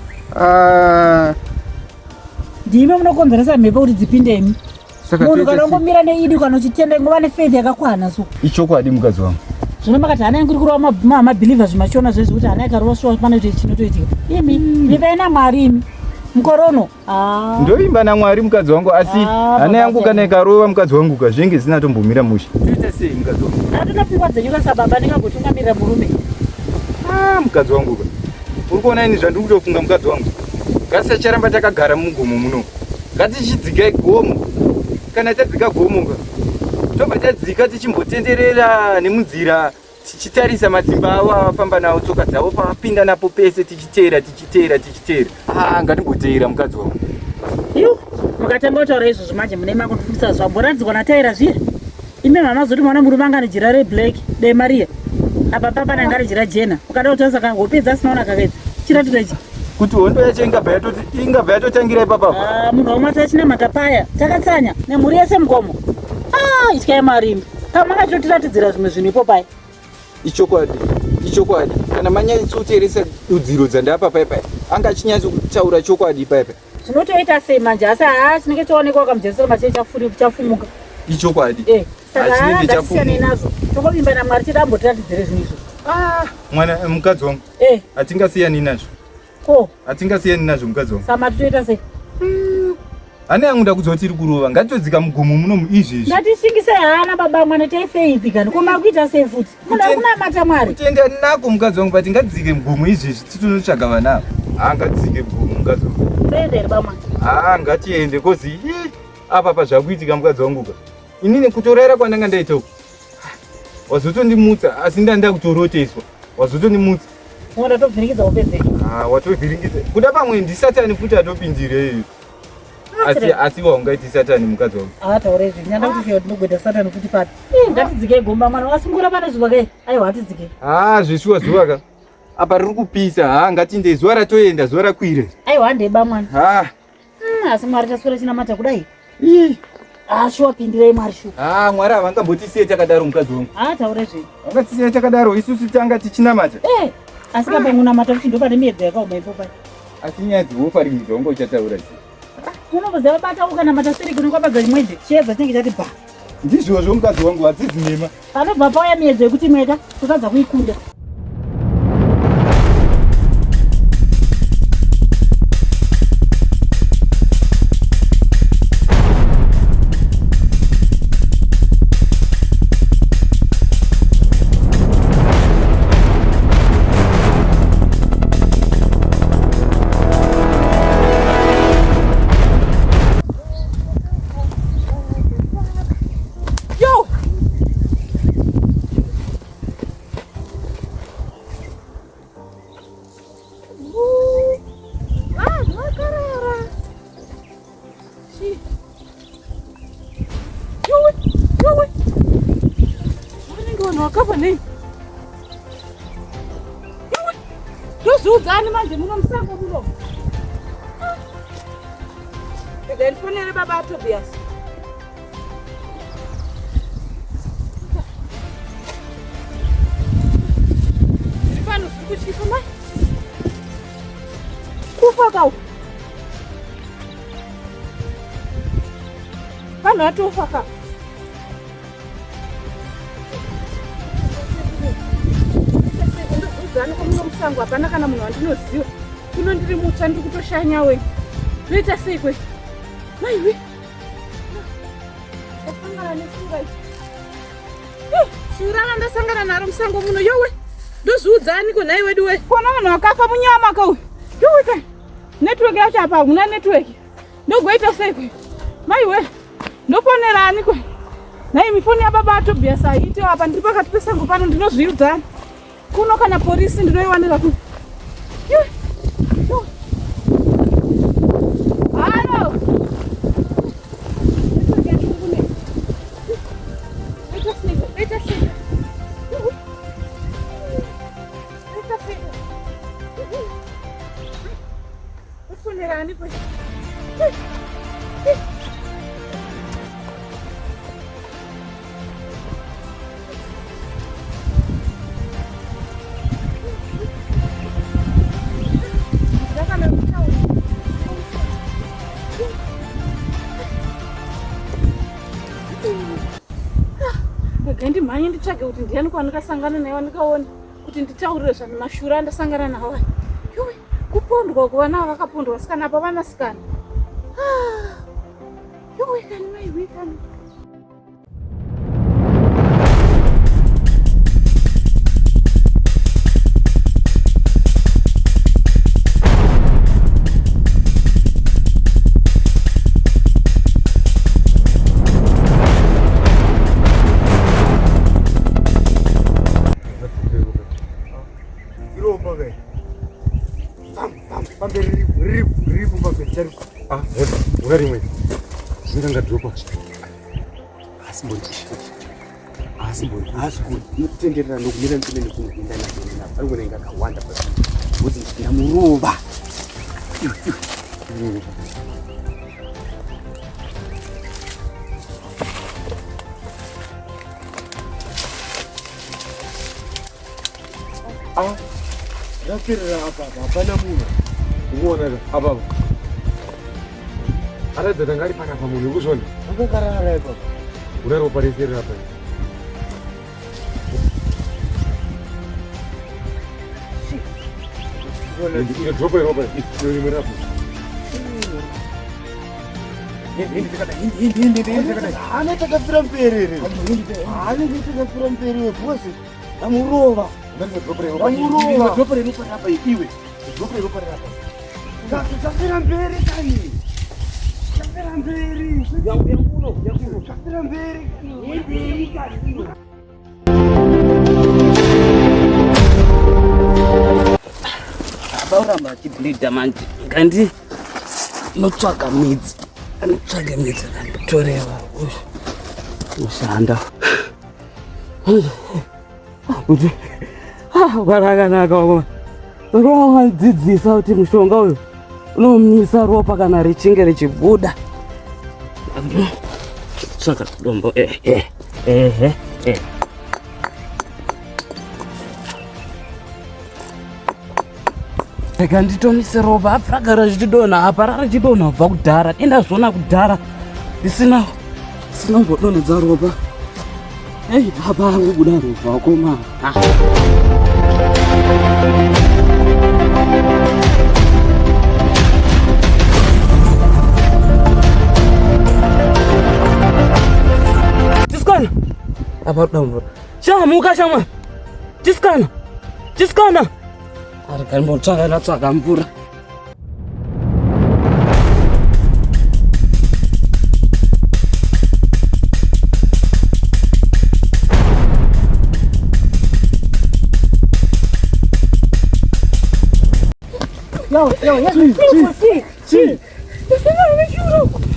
Ndime munokonzeresa mhepo kuti dzipindemi. Munhu kana ungomira neidi kana uchitenda ingova nefaith yakakwana so. Ichokwadi mukadzi wangu. Zvino makati hana yangu iri kurova mabhilivhers machiona zvezvi kuti hana yakarova shuwa pane kuti chinotoitika. Imi ndivai naMwari imi. Mukore uno. Ndoimba naMwari mukadzi wangu asi hana yangu kana ikarova mukadzi wangu zvinenge zvisina tombomira mushe. Toita sei mukadzi wangu? Hatuna pfungwa dzenyu kasababa ndingagotungamirira murume. Mukadzi wangu. Uri kuona ini zvandiri kutofunga mukadzi wangu. Ngasicharamba takagara mugomo muno. Ngatichidzika gomo. Kana tadzika gomo tobva tadzika tichimbotenderera nemunzira tichitarisa madzimba avo avafamba nawo tsoka dzavo pavapinda napo pese tichiteera. Ngatimboteera mukadzi wangu. Mukatanga kutaura izvozvo manje mune makundifundisa zvamboradzikwa nataira zviri. Ime mamazoti mwana murume anga nejira reblack dai Maria. Apa papa nanga nejira jena. Ukada kutarisa kana hope dzasinaona kakaedza. Chiratidza ichi. Kuti hondo yacho ingabva yatotangira ipapa. Munhu wamwe tachinamata paya takatsanya nemhuri yese mugomo. Ityai Mwari. Kama machotiradzidzira zvimwe zvinhu ipo paya. Ichokwadi. Kana manyatsoteeresa dudziro dzandapa paya. Anga achinyatso kutaura chokwadi paya. Zvinotoita sei manje asi chinenge chaonekwa kamujeresero machechi chafumuka. Ichokwadi. Saka ngatisiyane nazvo. Tongomimba naMwari tidambotiratidzire zvinhu izvo. Mwana mukadzi wangu. Hatingasiyani nazvo. Ko. Hatingasiyani nazvo mukadzi wangu. Sama toita sei? Hana yangu ndakuziva kuti iri kurova. Ngatidzika mugomo munomu izvezvi. Ngatishingisei hana baba mwana taifaith kana koma kuita sei futi. Munhu akunamata Mwari. Kutenda nako mukadzi wangu but ngatidzike mugomo izvezvi titonotsvaga vana. Ngatidzike mugomo mukadzi wangu. Toendere bamwana. Ngatiende kozi apa pazvakuitika mukadzi wangu. Inini kutorera kwandanga ndaita uku. Wazotondimutsa asi ndanda kutoroteswa. Wazotondimutsa. Ngoda tobvirikidzao pedzeko. Watovhiringidza. Kuda pamwe ndisatani futi atopindirei. Asi waungaiti satani mukadzi wangu. Taure izvi. Nyanda kuti fiyo ndinogweta satani futi pati. Ngatidzike gomba mwana wasungura pane zuva kai. Aiwa atidzike. Zvishuwa zuva ka. Apa riri kupisa. Ngatinde zuva ratoenda zuva rakwire. Aiwa ndeba mwana. Asi Mwari taswera chinamata kudai. Shuwa pindirei Mwari shuwa. Mwari havangambotisiye takadaro mukadzi wangu. Taure izvi. Vangatisiye takadaro isusu tanga tichinamata. Asi kapa munamata kuti ndopane miedza yakaoma ipopa. Asi nyaya dzeofari dzongo uchataura sei. Unobva bata ukanamata siri kuno kwabadza chimwedzi chiedza chinenge chati bha. Ndizvozvo mukadzi wangu hadzidzi nema. Panobva pauya miedza yekuti mweta totadza kuikunda. Ndoziudzani manje muno musango muno. Ndifonere baba Tobias. Ndipano kuchifa mai. Kufa kau. Pano atofa ka. Muno musango hapana kana munhu wandinoziva. Kuno ndiri mutsva ndiri kutoshanya we. Zvoita sei kwe? Maiwe. Ndasangana neshura ichi. Shura randasangana naro musango muno yowe. Ndozviudzani ko nhai wedu we. Kona vanhu vakafa munyama kau. Yowe kai. Network yacho apa hamuna network. Ndogoita sei kwe? Maiwe. Ndoponerani kwe. Nhai mifoni yababa Tobias haiti apa ndiri pakati pesango pano ndinozviudzani. Kuno kana polisi ndinoiwanira ku. Halo. Wait a second. Ufunirani kwa. Ndi mhanye nditsvage kuti ndiani kwandakasangana naye wandikaona kuti nditaurire zvanamashura andasangana nawo. Yowe, kupondwa kuvana vakapondwa sikana apa vanasikana. Yowe kani maiwe kani. Ungari zinganga dropa asimboni nokutenderera nokumira mpineni kunoenda naona arikuonenga akawanda kuti ndamurova rapirira apa hapana munhu kuona apa aradza tanga ari panapa munhu ekuzvona akakarara ipapa una ropa rese riri apa dropa iropa rimwe rapo takapfira mberi webhosi amurova dropa reropa rapa iwe dropa reropa rapa takapfira mberi kani sauramba achibleedha manje. Ngandi notsvaga midzi. Anotsvaga midzi kanditoreva. Ushanda. Kuti kwarakanaka wakoma. Unodzidzisa kuti mushonga uyu unomisa ropa kana richinge richibuda. Tsvaga dombo. Rega nditomise ropa apuragara zvichidonha apa rarichidonha kubva kudhara. Dendazviona kudhara risina kumbodonhedza ropa. Apa kubuda ropa wakoma. Tiskana apa dombo. Shamuka shamwa. Tiskana. Ari kanimbotsvaga mvura.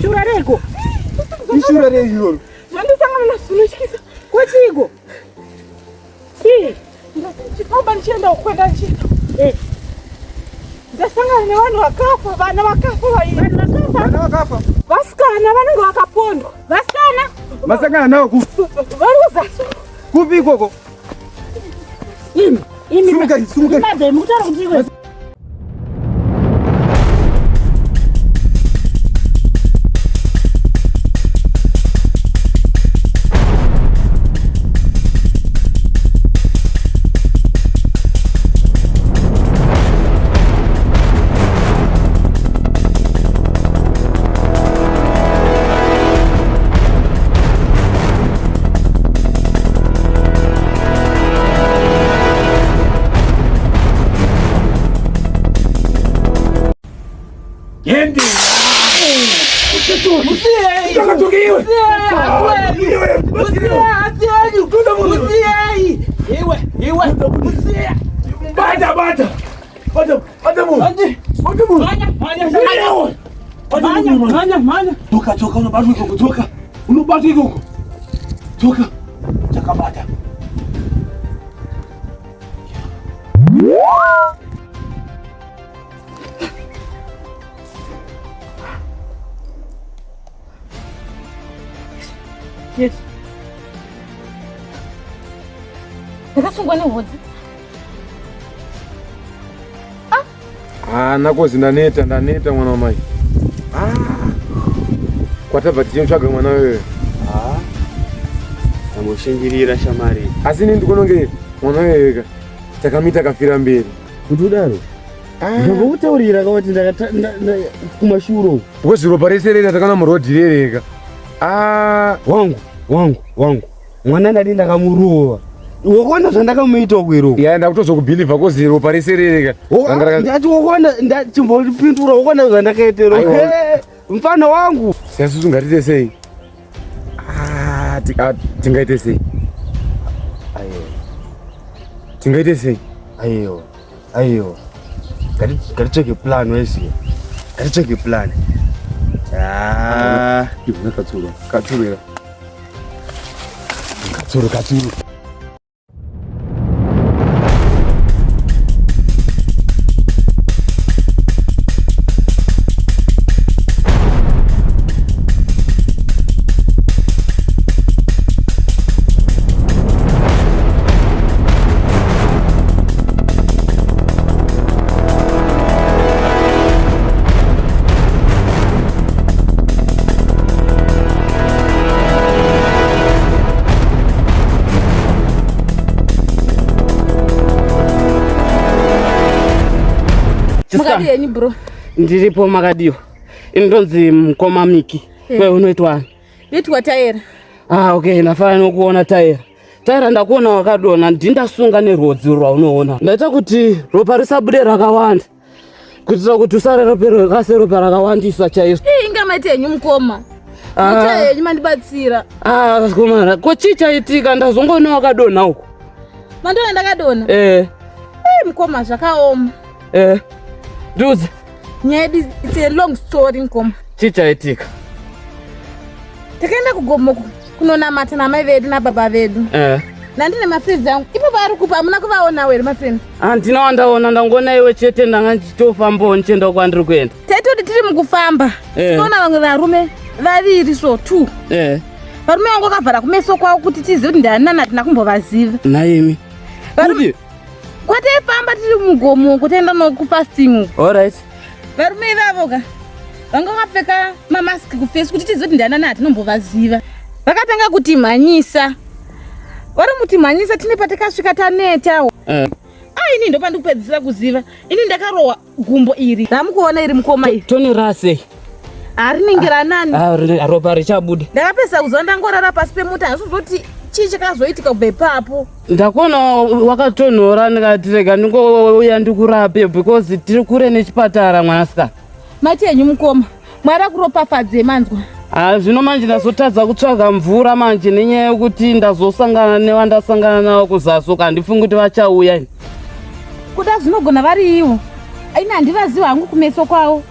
Shura rego. Ishura rego. Vandisangana nazvinotyisa. Kwachiko? Ndachifamba ndichienda kukwenda ndichienda. Ndasangana nevanhu vakafa, vana vakafa vairi. Vana vakafa? Vasikana vanenge vakapondwa. Vasikana? Masangana navo kupi? Vari kuzasi. Kupi ikoko? Sumukai. Madai mukutaura kuti iwe. Yendi. Yes. Ndakasungwa nehodzi. Nakozi ndaneta mwana wamai. Kwatabva tichitsvaga mwana wewe. Tamboshinjirira shamari. Asi ini ndikononge mwana wewe takamita kafira mberi. Kuti udaro? Ndakutaurira kuti kumashuro. Ukozi ropa reserera takana murodhi rereka. Wangu. Mwana ndati ndakamurova. Wakona zvandakamuita kwero. Ya ndakutozokubhilivha kozi ropa reserereka. Ndati wakona ndachimbopindura wakona zvandakaitero. Mfana wangu. Sasa tungaite sei? Tingaite sei? Tingaite sei? Ayo. Ngaticheke plan wesi. Ngaticheke plan. Iwe katsura. Katsura. Makadini bro. Ndiripo Makadiyo. Indonzi Mkoma Miki. Wewe unoitwa? Nditwa Taera. Okay, nafana nokuona Taera. Taera ndakuona wakadona ndindasunga nerodzi raunoona. Ndaita kuti ropa risabude rakawanda. Kuitira kuti usarero ropa rakawandisa chaizvo. Inga maite yenyu Mkoma. Maite yenyu mandibatsira. Komana, ko chichaitika ndazongoona wakadona uko. Mandona ndakadona? Mkoma zvakaoma. Dude, it's a long story Mukoma. Chichaitika. Takaenda kugomo kunonamata namai vedu nababa vedu. Nandine mafriends angu. Ipo vari kupa hamuna kuvaona here mafriends. Handina wandaona ndangona iwe chete ndanga ndichitofambawo ndichienda kwandiri kuenda. Taiti kuti tiri mukufamba. Tinoona vamwe varume vaviri so 2. Varume vangu vakavhara kumeso kwavo kuti tizive kuti ndani hatina kumbovaziva. Naimi. Kudi? Kwataifamba tiri mugomo kutaenda nokufasting. Alright. Varume ivavoka vanga vakapfeka mamaski kufesi kuti tizive kuti ndani hatinombovasiva. Vakatanga kutimhanyisa. Vari mutimhanyisa tine patakasvika tanetawo. Ini ndo pandikupedzisira kuziva. Ini ndakarohwa gumbo iri. Ramukuona iri Mukoma iri. Tonera sei? Ariningira nani? Ropa richabuda. Ndakapesa kuziva ndangorara pasi pemuta asi kuzoti chii chakazoitika kubva ipapo. Ndakuona wakatonhora ndikati rega ndingouya ndikurape because tiri kure nechipatara mwanasikana. Mati henyu Mukoma, Mwari akuropafadze manzwa. Zvino manje ndazotadza kutsvaga mvura manje nenyaya yekuti ndazosangana nevandasangana navo kuzasoka handifungi kuti vachauya. Kuda zvinogona vari ivo. Aina handivaziva hangu kumeso kwavo.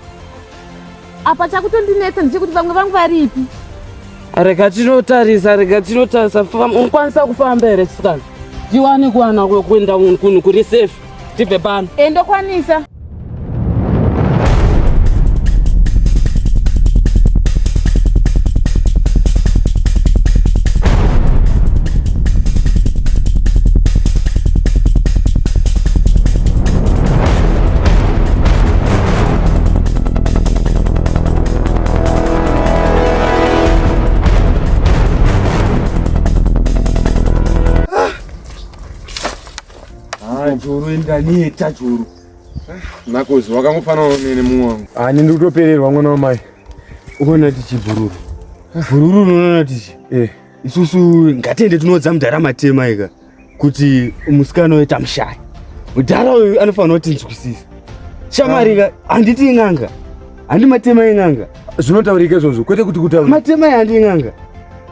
Apa chakutondinetsa ndechekuti vamwe vangu varipi. Rega tinotarisa unokwanisa kufamba here chisikana? Tiwane kuwana kuenda kunhu kuri safe tibve pano. Ndokwanisa. Juru indanita juru. Nakozi wakangofanana nene muwangu. Ani ndikutopererwa mwana wamai. Unoona tichi bhururu. Bhururu unoona tichi. Isusu ngatende tinodza mudhara matema ika kuti musikana weita mushaya. Mudhara uyu anofanira kuti nzwisisa. Shamarika handiti ing'anga. Handi matema ing'anga. Zvinotaurika izvozvo kwete kuti kutaurika. Matema handi ing'anga.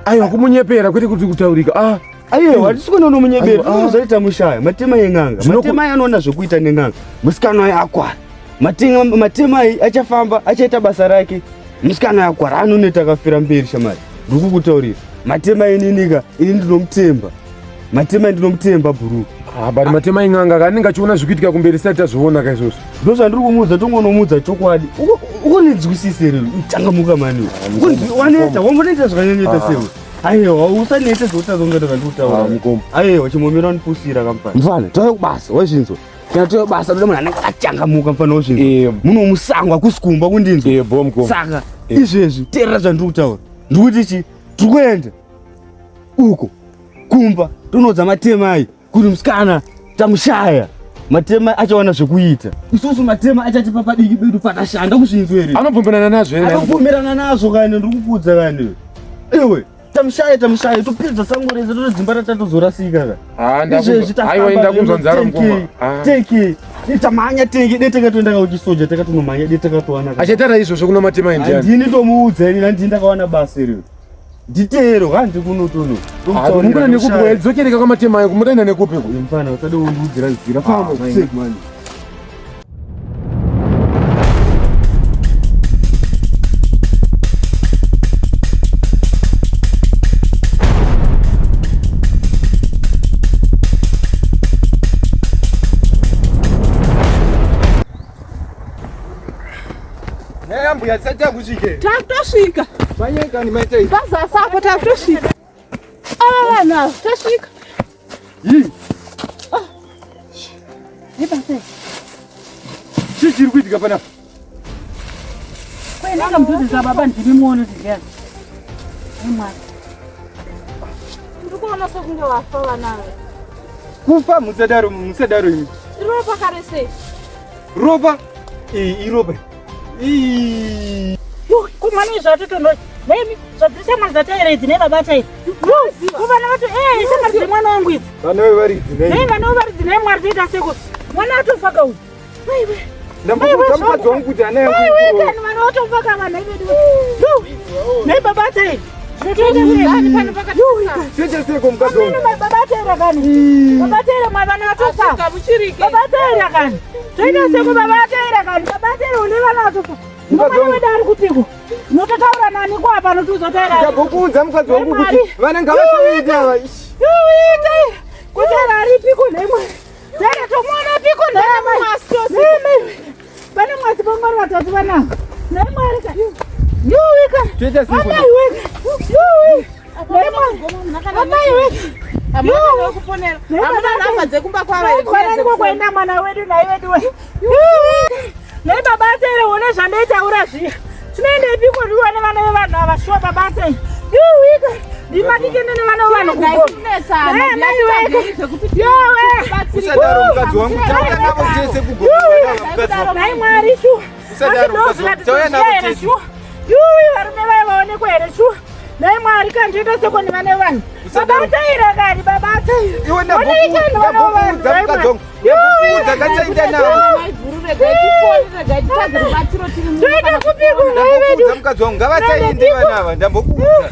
Aiwa kumunyepera kwete kuti kutaurika. Aiwa hatisikona unomunyepera. Unozoita mushaya. Matema ing'anga. Matema anoona zvekuita neng'anga. Musikana wayo akwara. Matema achafamba achaita basa rake. Musikana akwara anonoita akafira mberi shamari. Ndiri kukutaurira. Matema ininika ini ndinomutemba. Matema ndinomutemba bhuru. Bari matema ing'anga kanenge achiona zvikuitika kumberi sati tazviona kaizvozvo. Ndozvandiri kumuudza tongonomudza chokwadi. Ukonedzwisise rero uchangamuka mani. Waneta wambonoita zvakanyanyota sewe. Aiwa usanete zvoutazongata vandikutaura Mukoma. Aiwa chimomera ndipusira kampani. Mfana toye kubasa wazvinzwa. Kana toye kubasa ndoda munhu anenge achangamuka mfana wazvinzwa. Muno musangwa kusikumba kundinzwa. Mukoma. Saka izvezvi teerera zvandiri kutaura. Ndikuti chi tikuenda uko kumba tonodza matemai kuti musikana tamushaya. Matema achawana zvekuita. Isusu matema achatipa padiki bedu patashanda kuzvinzwa here. Anobvumirana nazvo here. Anobvumirana nazvo kani ndiri kukudza kani. Ewe tamushaya topedza sango rese totodzimba ratatozorasika ka. Aiwa enda kunzwa nzara Mukoma. Teke tamhanya tenge detekatoenda kauchisoja takatonomhanya detekatowana. Achatara izvozvo kuna matema indiani. Handini tomuudza ini handini ndakawana basa iro. Nditero handi kunotono. Mukuna nekubwe dzokereka kwamatema ayo kumutaina nekupi. Mfana usade undiudzira zira famba kusave mani. Mbuya tsatsa kusvike. Tatosvika. Manyeka ni maita hivi. Basa sako tatosvika. Na tasvika. Nipase. Chiri kuitika pana. Kwenda mtuzi baba ndimuone tigera. Mwari. Ndikuona sekunge wafa wanawe. Kufa musadaro ini. Ropa karese. Ropa? Iropa. Kumani zvatotondo nemi zvadzishamwari dzataira idzi nevabata idzi kuvana vato shamwari dzemwana wangu idzi vanawe vari idzi vanawe vari idzi nemwari toita seko mwana atofaka uyu ndamukadzi wangu kuti ana yanguikani vana vatofaka vanhai vedu nebabata idzi Seko mukadzi wangu babataira kani babataira mwana vatofaka babataira kani toita seko babataira Totaira kani babatera une vana tofa. Mukadzi wangu dari kupiko. Nototaura nani kwa hapa notuzotaira. Ndakuudza mukadzi wangu kuti vana ngavasaita ava. Yuita. Kutera ari piko nemwe. Tera tomwana piko nemwe mastosi. Bana mwasi bongoro watatu vana. Nemwe arika. Yuika. Tuita siku. Amai weka. Yuika. Amai weka. Amuna kuponera. Amuna namba dzekumba kwava kwenda kwenda mwana wedu na wedu we. Nei babatera one zvandaita urazvi. Tinoende piko ndiwane vana vevanhu ava shuwa babatera. Yuika. Ndimatike nene vana vanhu kugoma. Usadaro mukadzi wangu tauya navo tese kugoma. Nai Mwari shuwa. Usadaro mukadzi wangu tauya navo tese. Yui varume vai vaonekwa here shuwa. Nai Mwari kandiita seko nevane vanhu. Babatera kari babatera. Iwe ndakuudza mukadzi wangu. Ndakuudza ngatisaenda navo. Toita kupiko nai vedu. Ndakuudza mukadzi wangu ngavasaende vana ava. Ndambokuudza.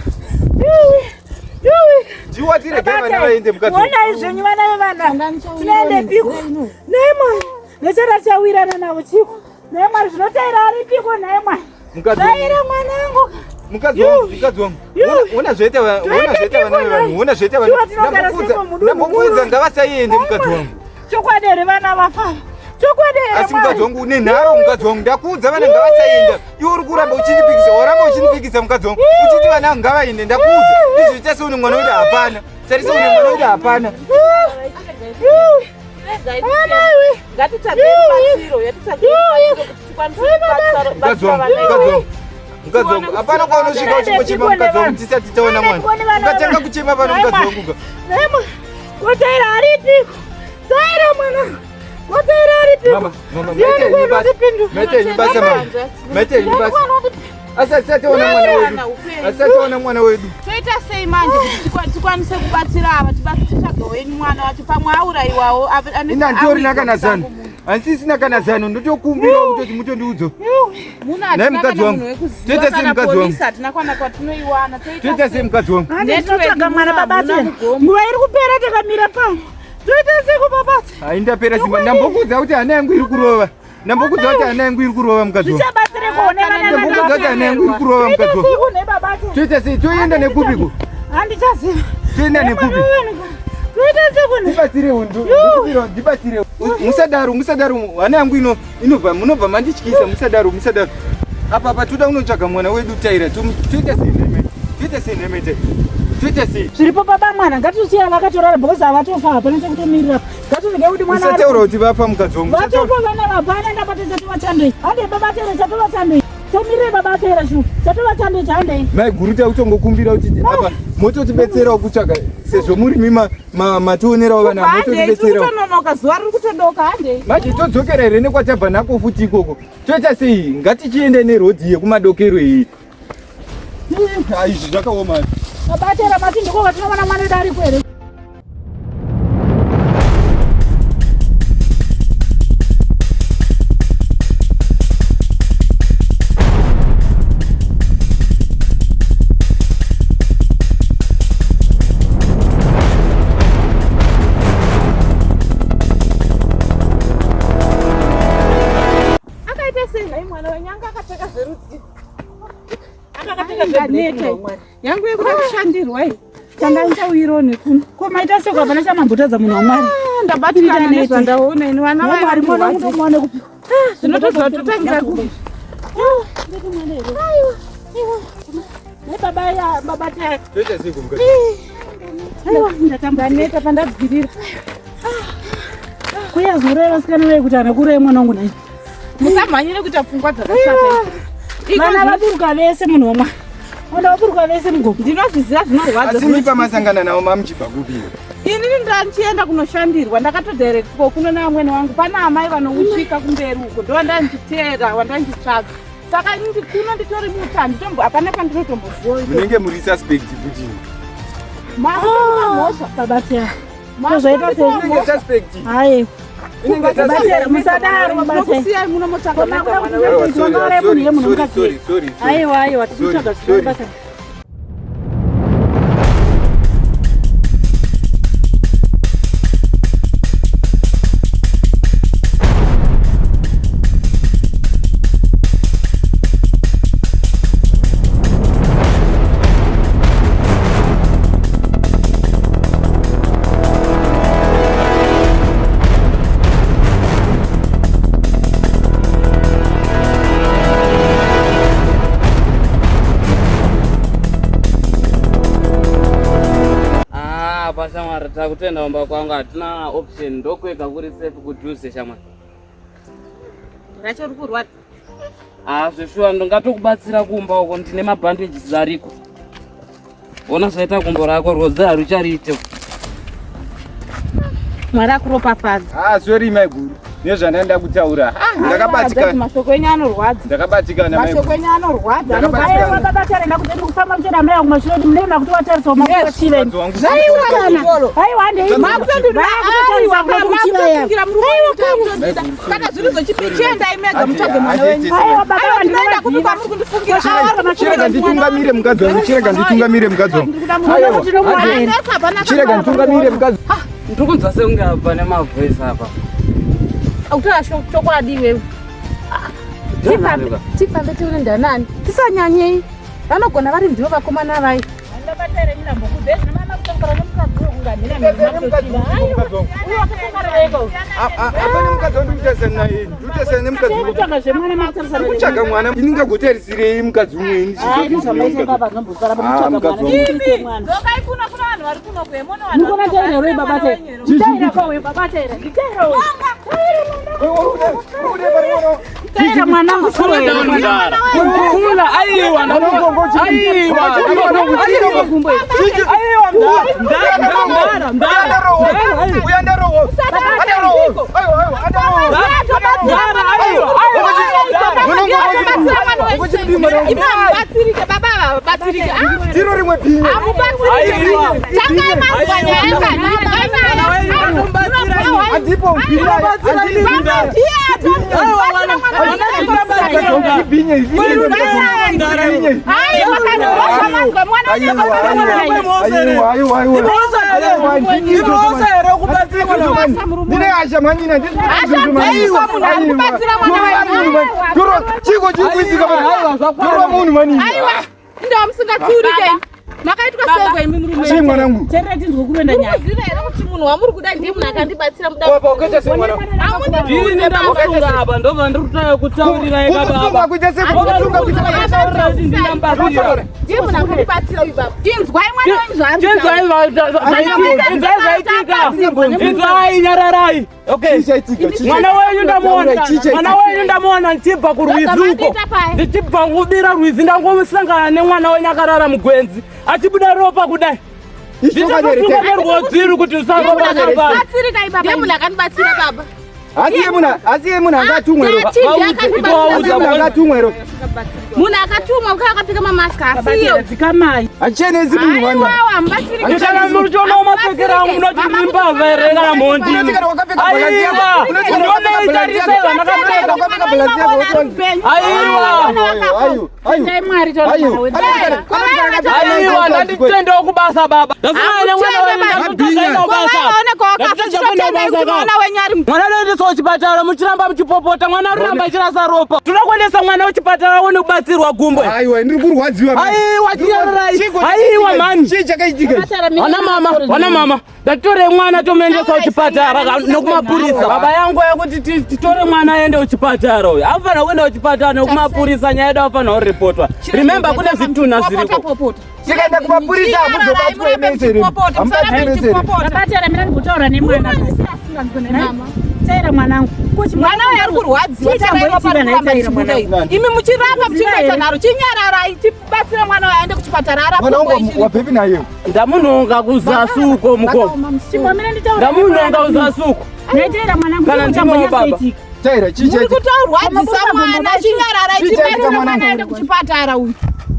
Ndiwa tirege vana vaende mukadzi wangu. Ona izvenyu vana vevanhu. Tinoende piko. Nai Mwari. Nechara chawirirana navo chiko. Nai Mwari zvinotaira ari piko nai Mwari. Taira mwanangu. Mukadzi wangu. Una zvoita vana vevanhu. Una zvoita vana. Ndambokuudza ngavasaende mukadzi wangu. Chokwadi here vana vafa. Chokwadi here. Asi mukadzi wangu une nharo mukadzi wangu. Ndakuudza vana ngavasaenda. Iwe uri kuramba uchindipikisa. Waramba uchindipikisa mukadzi wangu. Uchiti vana vangu ngavaende. Ndakuudza. Izvita seune mwana wedu hapana. Tarisa une mwana wedu hapana. Mukadzi wangu hapana kwaunosvika uchichema mukadzi wangu tisati taona mwana. Ukatanga kuchema pano mukadzi wangu. Kotaira ari piko. Taira mwana. Kotaira ari piko. Mama, mete ni basa mama. Mete ni basa. Asa taona mwana wedu. Asa taona mwana wedu. Toita sei manje kuti tikwanise kubatsira ava tibatsira wenyu mwana wacho pamwe auraiwawo. Ina nditori nakana zano. Ansisina kana zano ndotokumbira kuti mutondiudza. Nai mukadzi wangu. Toita sei mukadzi wangu. Tinakwana kwatinoiwana. Toita sei mukadzi wangu. Ndinotsvaga mwana babatera. Nguva iri kupera takamira pano. Toita sei kubabatera. Haindapera simba. Ndambokudza kuti hana yangu iri kurova. Ndambokudza kuti hana yangu iri kurova mukadzi wangu. Zvichabatsire kuone vana vangu. Ndambokudza kuti hana yangu iri kurova mukadzi wangu. Toita sei kune babatera. Toita sei toenda nekupiko. Handichaziva. Toenda nekupiko. Toita sei kune. Ndibatsire undu. Ndibatsire. Musadaro. Hana yangu inobva munobva mandityisa musadaro. Apa toda unotsvaga mwana wedu Taira. Toita sei neme. Toita sei. Zviripo baba mwana ngatisiya vakatorara bhokozi havatofa hapana chekutomirira. Ngatirege kuti mwana ari. Usataura kuti vafa mukadzi wangu. Vatofa vana vapana ndapata chatovatandei. Hande babatera chatovatandei. Tomirire babatera shu. Chatovatandei chandei. Mai guruta utongokumbira kuti apa mototibetserawo kutsvaga sezvo muri mationerawo vana mototibetserawo. Kutononoka zuva riri kutondoka handei. Manje todzokera here nekwatabva nako futi ikoko. Toita sei ngatichiende nerodhi yekumadokero iyi. Izvi zvakaoma. Babatera mati ndiko kwatinoona mwana wedu ari kwere. Yangu yekuda kushandirwa iyi. Chandaita uirone kuno. Komaita seko hapana chamambotadza munhu waMwari. Ndabatirana nezvandaona ini vana Mwari mwana mutomwane kupi. Zvinotozototangira ku. Babatera. Toita sei kumukadzi. Ndatambwaneta pandabvirira. Kuyazoreva vasikana vei kuti ana kurei mwana wangu nai. Musamhanyire kuita pfungwa dzakashata. Vana vaburuka vese munhu waMwari. Vana vaburuka vese mugomo. Ndinozviziva zvinorwadza. Asi muri pamasangana navo mamuchibva kupi? Inini ndandichienda kunoshandirwa ndakatodirect kuno neamweni wangu. Pana amai vanoutsvika kumberi uko ndovandandichiteera wandanjitsvaga. Saka inini kuno nditori muta nditombo hapana pandinotomboziva. Munenge muri suspect kuti. Mhamosha Babatera. Zvaita Munenge suspect. Hayi. Inenge suspect. Musadaro babatera. Munokusiyai munomotsvaga mwana Sorry. Aiwa tichitsvaga zvinobatsira. apa shamwari takutenda kumba kwangu hatina option ndokwega kuri safe kudhuze shamwari. Racho rukurwadza. Zveshuwa ndingatokubatsira kumba uko ndine mabhandages ariko. Ona zvaita gumbo rako rwodzi haruchariite. Mwari akuropafadza. Sorry mai guru. Nezvandaenda kutaura. Ndakabatikana. Mashoko enyu anorwadza. Ndakabatikana mai. Mashoko enyu anorwadza. Aiwa baba tarenda kuti kufamba muchera mai yangu mashoko munoenda kuti watarisa makuwa chile. Zvaiwa kana. Aiwa ndei makutondura aiwa kuchira murume. Aiwa kana zviri zvochipichenda imega mutsvage mwana wenyu. Aiwa baba ndinoenda kuti kwamuri kundifungira. Chirega nditungamire mukadzi wangu. Chirega nditungamire mukadzi wangu. Chirega nditungamire mukadzi. Ndiri kunzwa sekunge apa nemavoice apa. Autora chokwadi wewe. Tifambe tione ndanani. Tisanyanyei. Vanogona vari ndivo vakomana vai. Ndabatere nyina mbokude mama kutongora nomukadzi ungamira Apa nemukadzi wangu nditese naye. Nditese nemukadzi wangu. Kutsvaga zvemwana makutarisa. Kutsvaga mwana ndingagoterisirei mukadzi umwe. Zvamaita baba zvombosara pakutsvaga mwana. Ndokai kuna vanhu vari kuno kuemona vanhu. Ndikona taira wewe baba taira. Nditaira kwawe baba taira. Nditaira wewe. Taira mwanangu kula aiwa makaitwa sego imi murume. Chii mwanangu? Tere tinzwe kuenda nyaya. Uzive here kuti munhu wamuri kudai ndiye munhu akandibatsira muda. Baba ukaita sei mwanangu? Ndini ndamusunga apa ndobva ndiri kutanga kutaurira eka baba. Kusunga kuita sei kusunga kuita sei ndingambatsira. Ndiye munhu akandibatsira uyu baba. Inzwai mwana wenyu zvaari. Inzwai nyararai. Okay. Mwana wenyu ndamuona. Mwana wenyu ndamuona ndichibva kurwizuko. Ndichibva ngubira rwizi ndangosangana nemwana wenyu akarara mugwenzi. Achibuda ropa kudai. Ndinokufunga kuti usaropa baba. Batsirika ibaba. Ndiye munhu akandibatsira baba. Asiye munhu angatumwero. Munhu akatumwa uka akapfeka mamask asiyo. Dzikamai. Achenezi munhu wanu. Aiwa mubatsirike. Ndikana muruchono wamapfekera wangu munoti ndimbavha here kana mondi. Aiwa. Unomeitariseva nakapfeka. Aiwa ndanditendewo kubasa baba. Ndasangana mwana wenyu ndatotozaenda kubasa. Mwana ndoendesawo kuchipatara muchiramba muchipopota mwana aramba achirasa ropa. Tinokuendesa mwana kuchipatara aone kubatsirwa gumbwe. Aiwa ndiri kurwadziwa. Aiwa chiyararai. Aiwa mani. Chii chakaitika? Wana mama. Ndatore mwana tomuendesa kuchipatara nokumapurisa. Baba yangu yakuti titore mwana aende kuchipatara uyu. Afana kuenda kuchipatara nokumapurisa nyaya yedu afana kuripotwa. Remember kune zvituna zviriko. Tikaenda kumapurisa muzobatwa emeseri. Babatera mira ndikutaura nemwana. Taira mwanangu. Mwana uyu ari kurwadziwa. Imi muchirapa muchingoita nharo chinyararai tibatsire mwana uyu aende kuchipatara arapwe. Mwana wangu wabhepi naye. Ndamunonga kuzasuko mukoma. Ndamunonga kuzasuko. Taira mwanangu. Kana ndimo baba. Taira chiche. Muri kutorwadzisa mwana chinyararai tibatsire mwana aende kuchipatara uyu.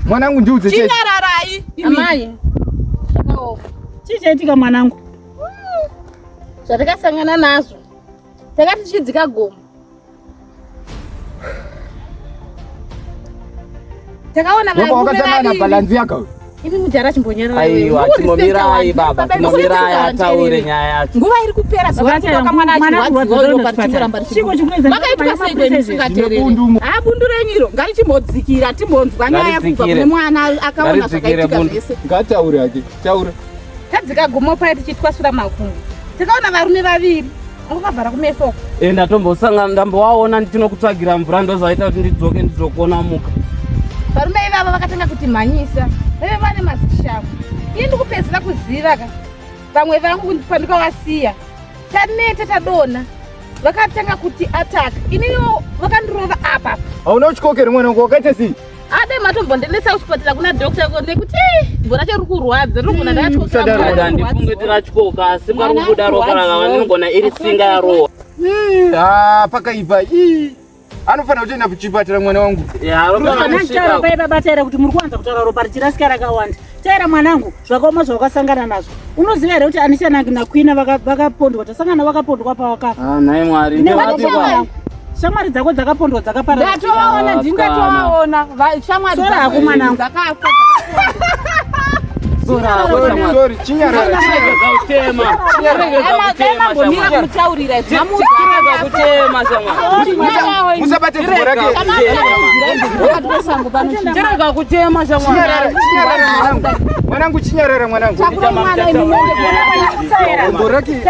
Mwanangu ndiudze cheche. Chinyararai. Amai. Chichaitika mwanangu. Zvatakasangana nazvo. Takati tichidzika gomo. Takaona varume wakasangana balanzi yako. Imi mujara chimbonyera. Aiwa timomirai baba, timomirai ataure nyaya yacho. Nguva iri kupera zvakati mwana achirwadziwa pachitoramba chichikureza. Makaitwa sei kwenyu musingateereri? Bundu renyiro ngarichimbodzikira timbonzwa nyaya kubva kune mwana akaona zvakaitika zvese. Ngataure hake, taura. Tadzika gomo paya tichitwasura makumbo. Takaona varume vaviri. Vakabvara kumeso. Ndatombosangana ndambowaona ndinokutsvagira mvura ndozaita kuti ndidzoke ndizokuona muka. Varume ivava vakatanga kuti mhanyisa. Veve vane mazishamu. Iye ndikupedzera kuziva ka. vamwe vangu pandikavasiya taneta tadona vakatanga kuti attack iniyo vakandirova apa. Hauna uchikokeri mwana wangu wakaita sei? Ade matombondendesa kuchipatara kuna doctor nekuti mbona chiri kurwadza ndinogona ndachoka ndifungetira chikoka asi pari kubuda ropa ranga ndinogona iri singa yarowa. Pakaipa anofana kutoenda kuchipatara mwana wangu. Baba kuti muri kuwanza kutaura ropa richirasika rakawanda. Taira mwanangu zvakaoma zvawakasangana nazvo. Unoziva here kuti Anisha naQueen vakapondwa tasangana vakapondwa pawakafa. Nai Mwari shamwari dzako dzakapondwa dzakaparara. Ndatovaona ndingatovaona shamwari dzako mwanangu dzakafa. Sorry, chinyarara. Gautema. Mutaurira kutema shamwari. Musabate bhora rake. Chirega kutema shamwari. Mwanangu chinyarara mwanangu. Bhora rake.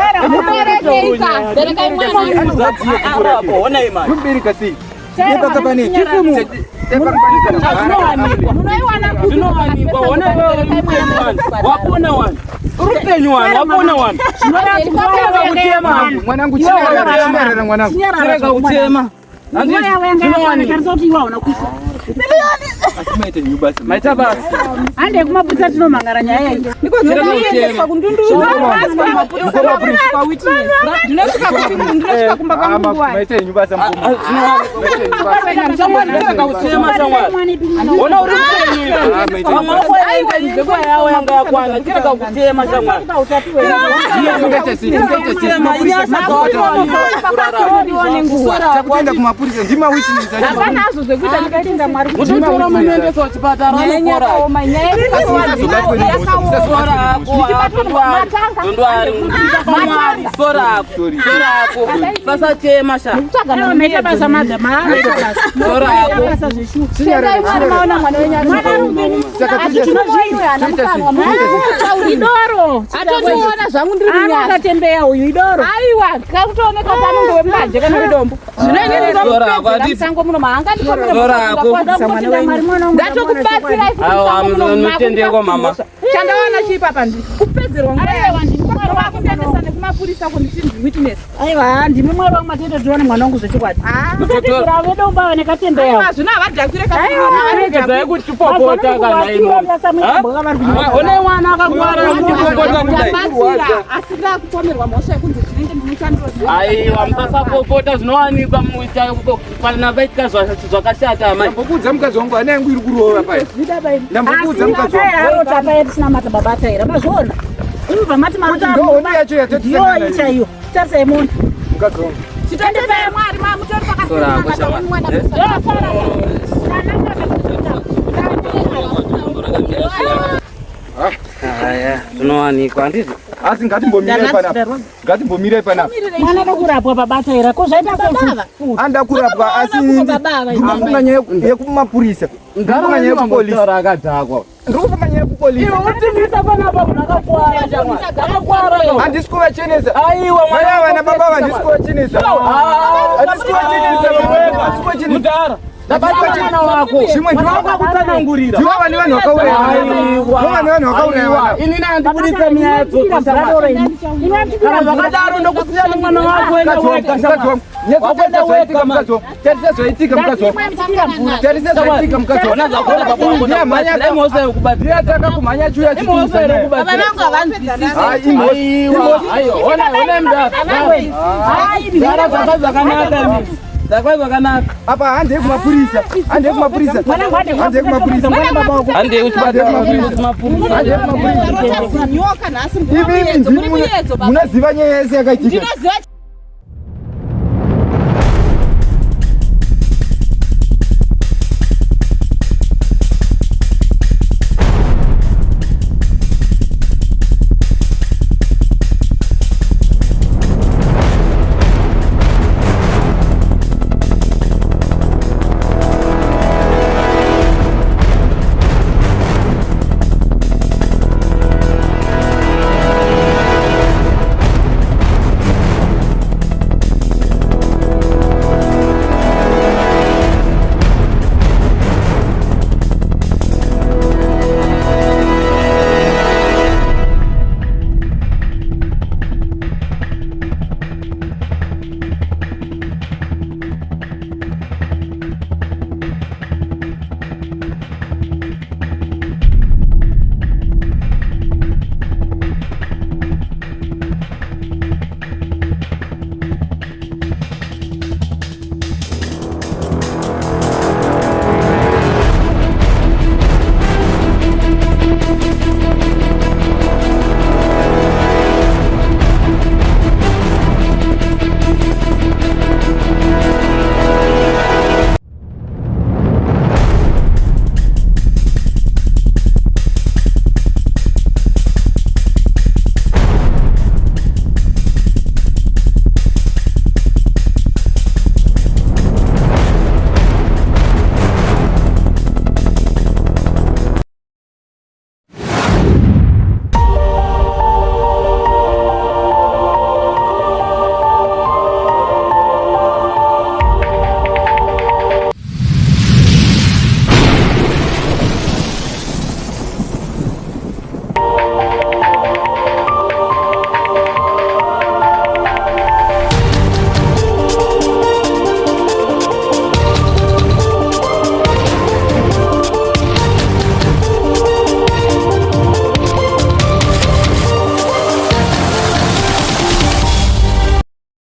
Ona imani. Kubereka sei? Yepa kapani. Chifumu. Wapona wani urupenyu wani wapona wani mwanangu chinyarara mwanangu chirega kutema maita basi ande kumaputsa tinomhangara nyaya iyi ndinoendeswa kundundu ndinosvika kumba kwangu maita yenyu basa chirega kutema shamwari ona uri kupenyika vamwe vaenda njekwa yawo yanga yakwana chirega kutema shamwari takuenda kumapurisa ndima witness apanazo zvekuita ndikaenda Mwari mutotora munoendesa kuchipatara sasa chema sha unoita basa madzama sora yako idoro atotiona zvangu ndiri akatembeya uyu idoro aiwa kakutooneka panongo wembaje kana wedombo zvinoendesango muno maangandatokubatsiraitendeko mama chandawana chiipapa ndiri kupedzerwa nguvakundendesa nekumapurisa kunditindwitness aiwa ndimi mwari wangu matete tione mwana wangu zvechikwadi musatizira vedomba nekatembeya zvino havadhakire karegedzai kutipopota kana one mwana akangwara kutipopota kudai asi ndakupomerwa mhosva yekunzi zvinenge ndimuchandiro aiwa musasapopota zvinowanikwa kana vaitika zvakashata amai ndambokuudza mukadzi wangu ana yangu iri kurova paya ndambokuudza mukadzi wangu tisinamata baba taira mazviona inobva mati ndohoni yacho yatotisanana chaiyo tarisai mona mukadzi wangu chitendepee Mwari mamutori aya zvinowanikwa handiti asi ngatimbomirai panapa mwana nokurapwa babataira ko zvaita anda kurapwa asi ndikufunga nyaya yekumapurisa ndikufunga nyaya yekupolisi akadhakwa ndikufunga nyaya yekupolisi utimisa panapa munhu akakwara handisi kuvachenesa aiwa mwana vana baba vandisi kuvachenesa mudhara mwana wako zvimwe ndivakakutsanangurira ndivo vane vanhu vakauraya ini nandibuditsa miyaya dzokasakana vakadaro ndokusiyana mwana wako enda wega tarisa zvaitika mukadzi wangu tarisa zvaitika mukadzi wangu imhosva yekubatsira ndirataka kumhanya chuya imhosva yekubatsira one mdara zvakanaka Zakwa zvakanaka. Apa hande kumapurisa. Hande kumapurisa. Hande kumapurisa. Hande kuchipatara kumapurisa. Hande kumapurisa. Nyoka nhasi munoziva nyaya yese yakaitika.